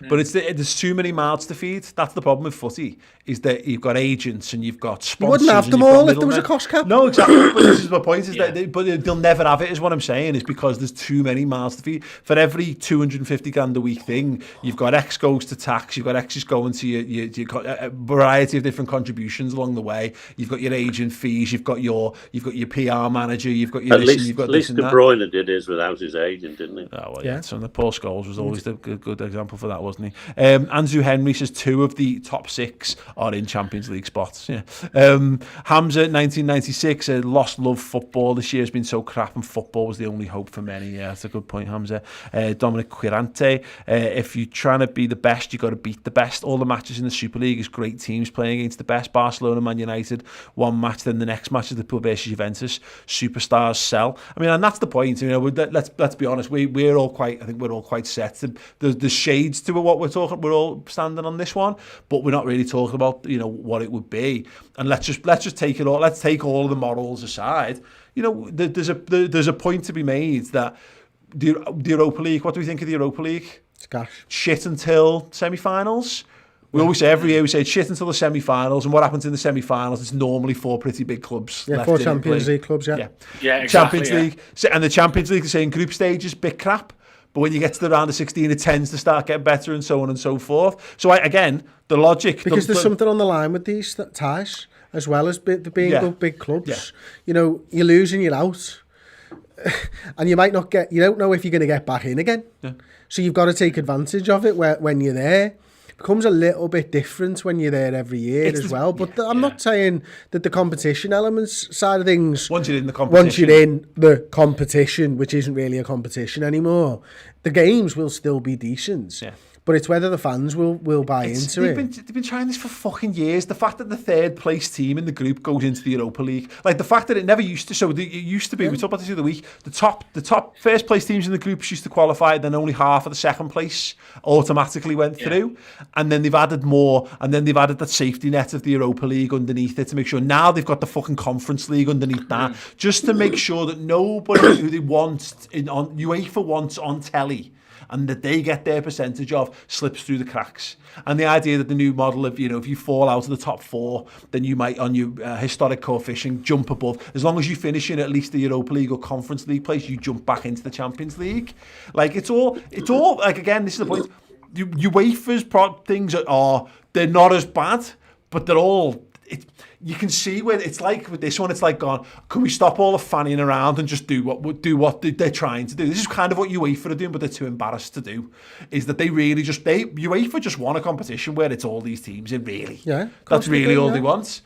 But there's too many mouths to feed. That's the problem with footy, is that you've got agents and you've got sponsors. You wouldn't have them all if there was a cost cap. No, exactly. But this is my point, is that they'll never have it, is what I'm saying, is because there's too many mouths to feed. For every 250 grand a week thing, you've got X goes to tax, you've got X is going to your a variety of different contributions along the way. You've got your agent fees, you've got your PR manager, you've got your at least De Bruyne did his without his agent, didn't he? Oh, well, yeah. So the Paul Scholes was always the good example for that, wasn't he? Anzu Henry says 2 of the top 6 are in Champions League spots. Yeah. Hamza 1996 lost love football. This year has been so crap, and football was the only hope for many. Yeah, that's a good point, Hamza. Dominic Quirante, if you're trying to be the best, you've got to beat the best. All the matches in the Super League is great teams playing against the best. Barcelona, Man United, one match, then the next match is Liverpool versus Juventus. Superstars sell. I mean, and that's the point. You know, let's be honest. We're all quite set. There's shades to what we're talking. We're all standing on this one, but we're not really talking about, you know, what it would be. And let's just take it all. Let's take all of the morals aside. You know, there's a point to be made that the Europa League. What do we think of the Europa League? It's gosh. Shit until semi-finals. We always say every year, we say shit until the semi-finals, and what happens in the semi-finals? It's normally 4 pretty big clubs. Yeah, 4 Champions League clubs. Yeah, exactly. Champions League, and the Champions League, the same group stages, bit crap. But when you get to the round of 16, it tends to start getting better, and so on and so forth. So again, the logic, because there's something on the line with these ties, as well as being good big clubs. Yeah. You know, you're losing, you're out, and you might not get. You don't know if you're going to get back in again. Yeah. So you've got to take advantage of it when you're there. Becomes a little bit different when you're there every year as well. But I'm not saying that the competition elements side of things. Once you're in the competition, which isn't really a competition anymore, the games will still be decent. Yeah. But it's whether the fans will buy into it. They've been trying this for fucking years. The fact that the third place team in the group goes into the Europa League, like the fact that it never used to. So it used to be. We talked about this the other week. The top first place teams in the groups used to qualify. Then only half of the second place automatically went through. And then they've added more. And then they've added that safety net of the Europa League underneath it to make sure. Now they've got the fucking Conference League underneath that, just to make sure that nobody who they want on UEFA wants on telly, and that they get their percentage of, slips through the cracks. And the idea that the new model of, if you fall out of the top four, then you might, on your historic coefficient, jump above. As long as you finish in at least the Europa League or Conference League place, you jump back into the Champions League. Like, it's all like, again, this is the point. UEFA's things they're not as bad, but they're all... you can see where it's like with this one, it's like gone, can we stop all the fanning around and just do what they're trying to do? This is kind of what UEFA are doing, but they're too embarrassed to do, is that UEFA just want a competition where it's all these teams in, really. Yeah. That's really all they want.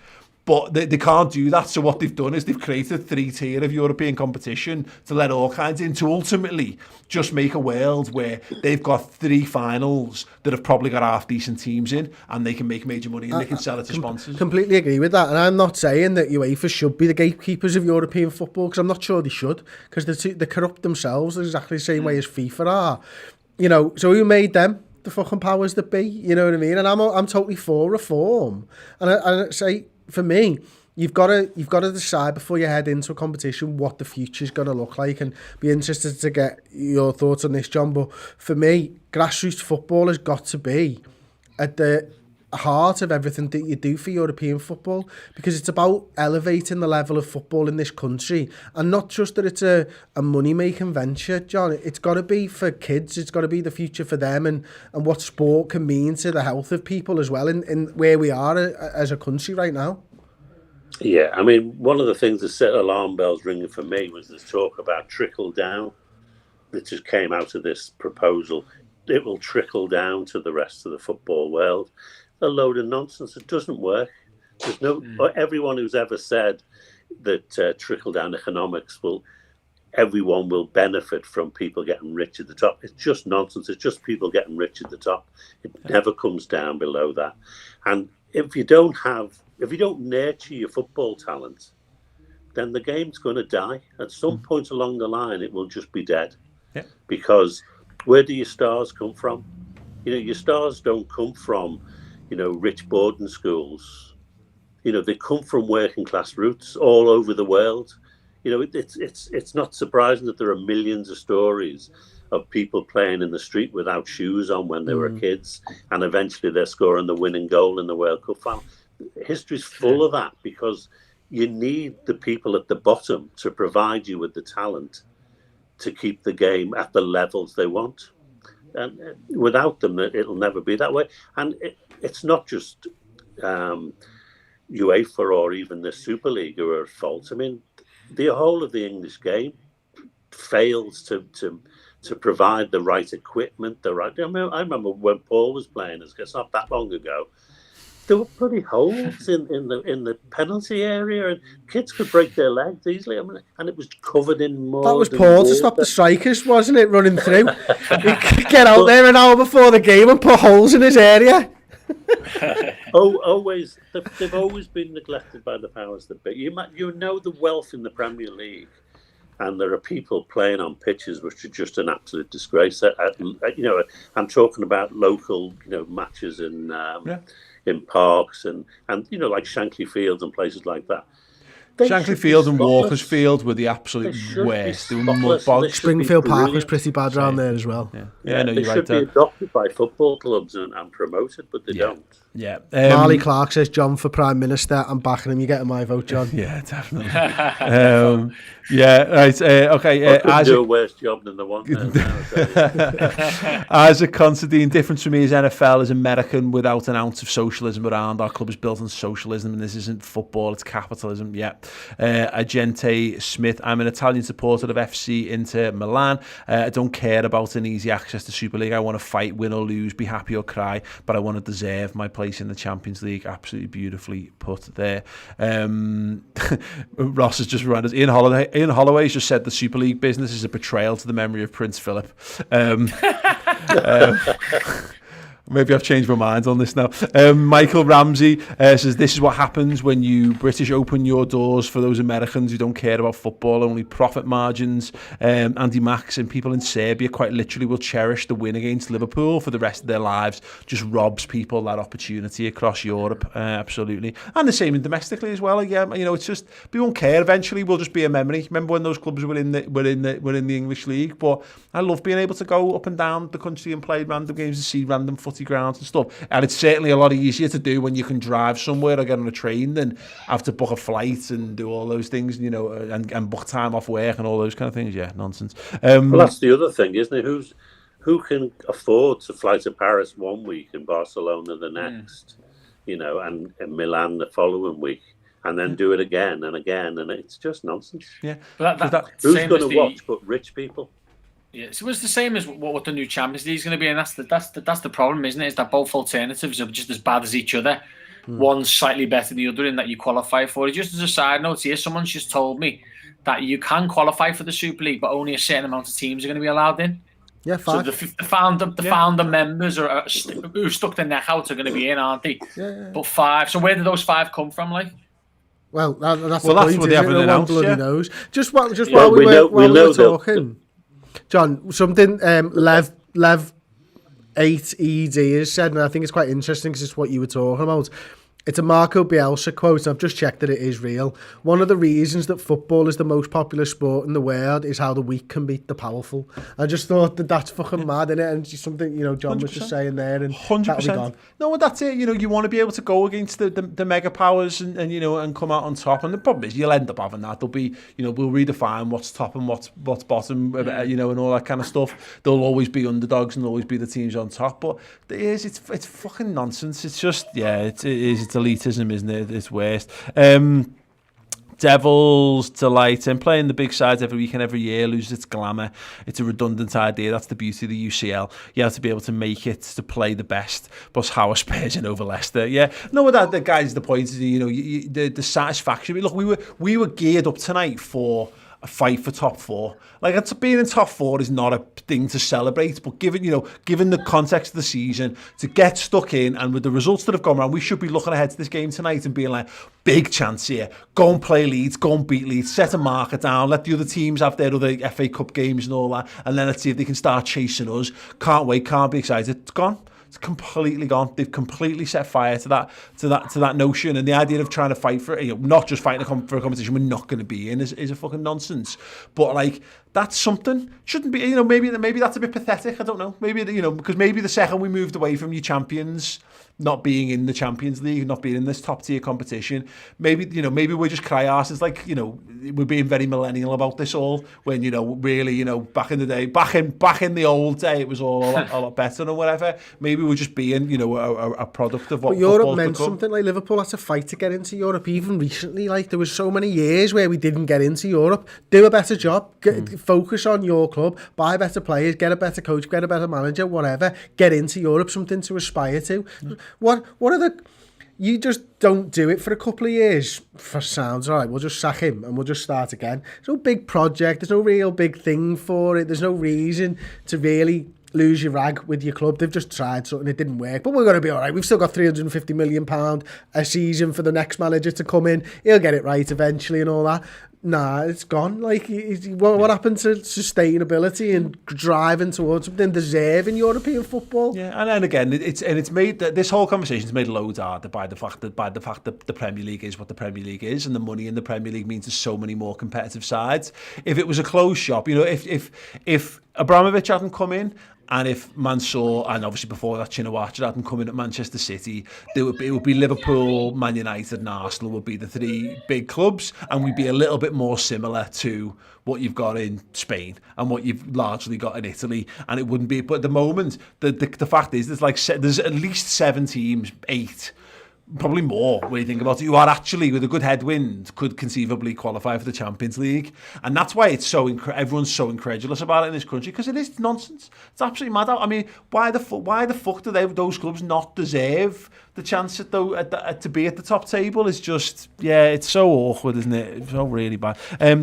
But they can't do that, so what they've done is they've created 3-tier of European competition to let all kinds in, to ultimately just make a world where they've got 3 finals that have probably got half-decent teams in, and they can make major money and they can sell it to sponsors. Completely agree with that, and I'm not saying that UEFA should be the gatekeepers of European football, because I'm not sure they should, because they corrupt themselves exactly the same way as FIFA are. So who made them? The fucking powers that be, you know what I mean? And I'm totally for reform, and I say, for me, you've got to decide before you head into a competition what the future's going to look like, and be interested to get your thoughts on this, John. But for me, grassroots football has got to be at the heart of everything that you do for European football, because it's about elevating the level of football in this country, and not just that it's a money-making venture, John. It's got to be for kids. It's got to be the future for them, and what sport can mean to the health of people as well in where we are as a country right now. Yeah, I mean, one of the things that set alarm bells ringing for me was this talk about trickle-down that just came out of this proposal. It will trickle down to the rest of the football world. A load of nonsense. It doesn't work. There's everyone who's ever said that trickle-down economics everyone will benefit from people getting rich at the top. It's just nonsense. It's just people getting rich at the top. It never comes down below that. And if you don't nurture your football talent, then the game's going to die. At some point along the line, it will just be dead. Yeah. Because where do your stars come from? Your stars don't come from rich boarding schools. They come from working class roots all over the world. It's not surprising that there are millions of stories of people playing in the street without shoes on when they were kids, and eventually they're scoring the winning goal in the World Cup final. History's full of that, because you need the people at the bottom to provide you with the talent to keep the game at the levels they want. And without them, it'll never be that way. And it's not just UEFA or even the Super League who are at fault. I mean, the whole of the English game fails to provide the right equipment, I remember when Paul was playing, it's not that long ago, there were bloody holes in the penalty area, and kids could break their legs easily. And it was covered in mud. That was Paul to stop the strikers, wasn't it? Running through, he could get out there an hour before the game and put holes in his area. They've always been neglected by the powers that be. You know the wealth in the Premier League, and there are people playing on pitches which are just an absolute disgrace. I'm talking about local, matches in parks and like Shankly Fields and places like that. Shankly Field and Walker's Field were the absolute worst. They were mud bogs. Springfield Park was pretty bad around there as well. No, they should be adopted by football clubs and promoted, but they don't. Yeah. Marley Clark says, John for Prime Minister. I'm backing him. You're getting my vote, John. Yeah, definitely. Right. Okay. I do a worse job than the one. Isaac Considine, difference for me is NFL is American without an ounce of socialism around. Our club is built on socialism, and this isn't football, it's capitalism. Yeah. Agente Smith, I'm an Italian supporter of FC Inter Milan. I don't care about an easy access to Super League. I want to fight, win or lose, be happy or cry, but I want to deserve my place in the Champions League. Absolutely beautifully put there. Ross has just reminded us, Ian Holloway's just said the Super League business is a betrayal to the memory of Prince Philip. Maybe I've changed my mind on this now. Michael Ramsey says, this is what happens when you British open your doors for those Americans who don't care about football, only profit margins. Andy Max and people in Serbia quite literally will cherish the win against Liverpool for the rest of their lives. Just robs people that opportunity across Europe. Absolutely. And the same in domestically as well. Yeah, you know, it's just, we won't care. Eventually we'll just be a memory. Remember when those clubs were in the English League? But I love being able to go up and down the country and play random games and see random footy grounds and stuff, and it's certainly a lot easier to do when you can drive somewhere or get on a train than have to book a flight and do all those things, you know, and book time off work and all those kind of things. Yeah, nonsense. Well, that's the other thing, isn't it? Who can afford to fly to Paris one week and Barcelona the next, you know, and Milan the following week, and then do it again and again, and it's just nonsense. Yeah, but who's going to watch but rich people? Yeah, so it's the same as what the new Champions League is going to be, and that's the problem, isn't it? Is that both alternatives are just as bad as each other. One's slightly better than the other in that you qualify for it. Just as a side note here, someone's just told me that you can qualify for the Super League, but only a certain amount of teams are going to be allowed in. Yeah, fine. So the founder members who stuck their neck out are going to be in, aren't they? Yeah. But 5. So where did those 5 come from, like? Well, that's what they haven't announced. Bloody Yeah. knows. While we were talking. John, something Lev 8ED has said, and I think it's quite interesting because it's what you were talking about. It's a Marco Bielsa quote, and I've just checked that it is real. One of the reasons that football is the most popular sport in the world is how the weak can beat the powerful. I just thought that's fucking mad, innit? And it's something, you know, John 100%. Was just saying there, and 100%. No, that's it. You know, you want to be able to go against the mega powers and you know, and come out on top. And the problem is, you'll end up having that. There'll be, you know, we'll redefine what's top and what's bottom, you know, and all that kind of stuff. There'll always be underdogs and there'll always be the teams on top. But it's fucking nonsense. It's just, yeah, it is. It's elitism, isn't it? It's worst. Devil's Delight and playing the big sides every week and every year loses its glamour. It's a redundant idea. That's the beauty of the UCL. You have to be able to make it to play the best. Plus, how are Spurs in over Leicester? Yeah, no, that the guys. The point is, you know, the satisfaction. Look, we were geared up tonight for a fight for top 4. Like, it's being in top 4 is not a thing to celebrate, but given the context of the season, to get stuck in and with the results that have gone around, we should be looking ahead to this game tonight and being like, big chance here. Go and play Leeds, go and beat Leeds, set a marker down, let the other teams have their other FA Cup games and all that, and then let's see if they can start chasing us. Can't wait, can't be excited. It's gone. It's completely gone. They've completely set fire to that notion, and the idea of trying to fight for it, you know, not just fighting for a competition we're not going to be in, is a fucking nonsense. But like, that's something. Shouldn't be, you know, maybe that's a bit pathetic. I don't know. Maybe, you know, because maybe the second we moved away from your champions not being in the Champions League, not being in this top tier competition, maybe we just cry arses, like, you know, we're being very millennial about this all, when, you know, really, you know, back in the day, back in the old day, it was all a lot better or whatever. Maybe we're just being, you know, a product of what. But Europe meant something. Like, Liverpool had to fight to get into Europe. Even recently, like, there was so many years where we didn't get into Europe. Do a better job. Focus on your club. Buy better players. Get a better coach. Get a better manager. Whatever. Get into Europe. Something to aspire to. What are the... You just don't do it for a couple of years for sounds. All right, we'll just sack him and we'll just start again. There's no big project. There's no real big thing for it. There's no reason to really lose your rag with your club. They've just tried something, it didn't work. But we're going to be all right. We've still got £350 million a season for the next manager to come in. He'll get it right eventually and all that. Nah, it's gone. Like, what happened to sustainability and driving towards something deserving European football? Yeah, and then again, it's made this whole conversation's made loads harder by the fact that the Premier League is what the Premier League is, and the money in the Premier League means there's so many more competitive sides. If it was a closed shop, you know, if Abramovich hadn't come in, and if Mansour, and obviously before that Chinawacha hadn't come in at Manchester City, it would be Liverpool, Man United and Arsenal would be the 3 big clubs, and we'd be a little bit more similar to what you've got in Spain and what you've largely got in Italy, and it wouldn't be. But at the moment, the fact is, there's at least 7 teams, 8, probably more when you think about it, who are actually, with a good headwind, could conceivably qualify for the Champions League. And that's why it's so everyone's so incredulous about it in this country, because it is nonsense. It's absolutely mad. I mean, why the fuck do those clubs not deserve the chance to be at the top table is just, it's so awkward, isn't it? It's so really bad.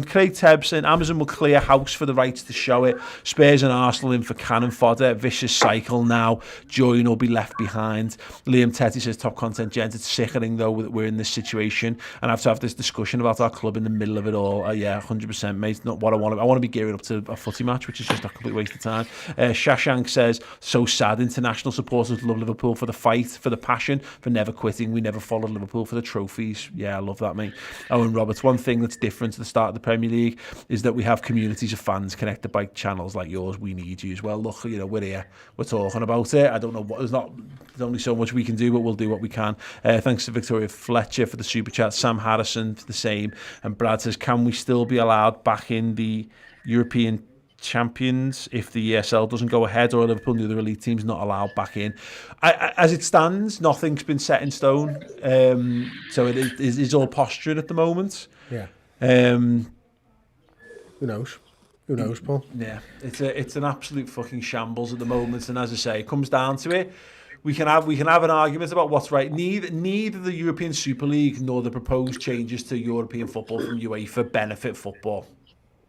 Craig Tebb saying Amazon will clear house for the rights to show it. Spurs and Arsenal in for cannon fodder. Vicious cycle now. Join will be left behind. Liam Tetty says top content gents. It's sickening though that we're in this situation and I have to have this discussion about our club in the middle of it all. 100%, mate. It's not what I want. I want to be gearing up to a footy match, which is just a complete waste of time. Shashank says, so sad. International supporters love Liverpool for the fight, for the passion, for never quitting. We never followed Liverpool for the trophies. Yeah, I love that, mate. Owen Roberts, one thing that's different to the start of the Premier League is that we have communities of fans connected by channels like yours. We need you as well. Look, we're here. We're talking about it. I don't know what, there's only so much we can do, but we'll do what we can. Thanks to Victoria Fletcher for the super chat. Sam Harrison for the same. And Brad says, can we still be allowed back in the European champions if the ESL doesn't go ahead, or Liverpool and the other elite teams not allowed back in? As it stands, nothing's been set in stone. So it's all posturing at the moment. Yeah. Who knows? Who knows, Paul? Yeah, it's an absolute fucking shambles at the moment. And as I say, it comes down to it. We can have an argument about what's right. Neither the European Super League nor the proposed changes to European football from UEFA benefit football.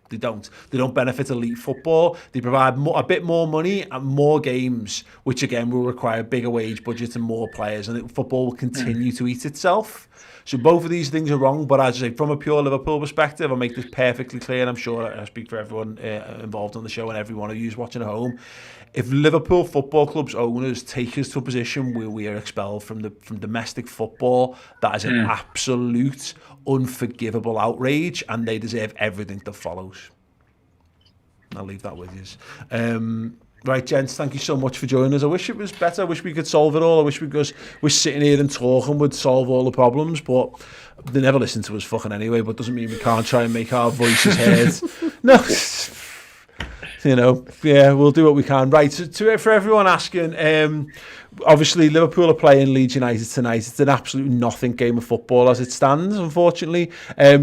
They don't benefit elite football. They provide a bit more money and more games, which again will require bigger wage budgets and more players, and football will continue to eat itself. So both of these things are wrong, but as I say, from a pure Liverpool perspective, I'll make this perfectly clear, and I'm sure I speak for everyone involved on the show and everyone who's watching at home. If Liverpool Football Club's owners take us to a position where we are expelled from domestic football, that is an absolute unforgivable outrage, and they deserve everything that follows. I'll leave that with you. Right, gents, thank you so much for joining us. I wish it was better. I wish we could solve it all. I wish we're sitting here and talking would solve all the problems, but they never listen to us fucking anyway, but doesn't mean we can't try and make our voices heard. No, we'll do what we can. Right, so for everyone asking, obviously Liverpool are playing Leeds United tonight. It's an absolute nothing game of football as it stands, unfortunately.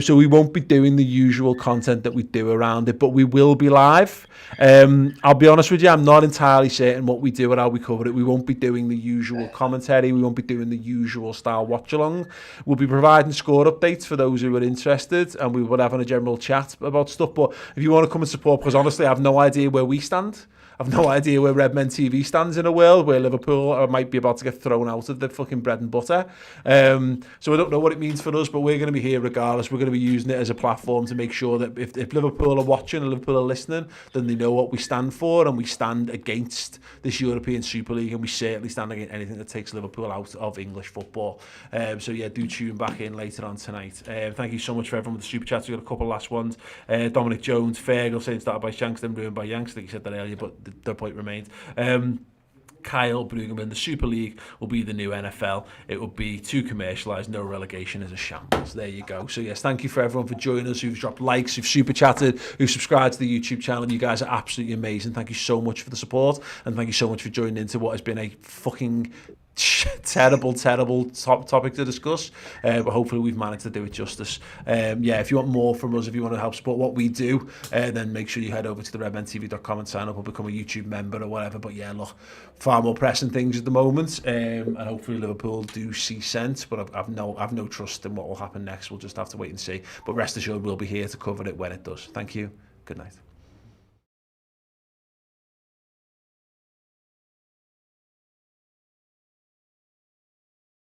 So we won't be doing the usual content that we do around it, but we will be live. I'll be honest with you, I'm not entirely certain what we do and how we cover it. We won't be doing the usual commentary. We won't be doing the usual style watch-along. We'll be providing score updates for those who are interested, and we will have a general chat about stuff. But if you want to come and support, because honestly, I have no idea where we stand. I've no idea where Redmen TV stands in a world where Liverpool might be about to get thrown out of the fucking bread and butter. So I don't know what it means for us, but we're going to be here regardless. We're going to be using it as a platform to make sure that if Liverpool are watching and Liverpool are listening, then they know what we stand for, and we stand against this European Super League, and we certainly stand against anything that takes Liverpool out of English football. So yeah, do tune back in later on tonight. Thank you so much for everyone with the super chats. We've got a couple of last ones. Dominic Jones, Fergal saying started by Shanks, then ruined by Yanks. I think you said that earlier, but the point remains. Kyle Brueggemann, the Super League will be the new NFL. It will be too commercialised, no relegation is a shambles. There you go. So yes, thank you for everyone for joining us, who've dropped likes, who've super chatted, who've subscribed to the YouTube channel. You guys are absolutely amazing. Thank you so much for the support, and thank you so much for joining into what has been a fucking terrible topic to discuss, but hopefully we've managed to do it justice. If you want more from us, if you want to help support what we do, then make sure you head over to the redmentv.com and sign up or become a YouTube member or whatever. But yeah, look, far more pressing things at the moment, and hopefully Liverpool do see sense, but I've no trust in what will happen next. We'll just have to wait and see, but rest assured we'll be here to cover it when it does. Thank you. Good night.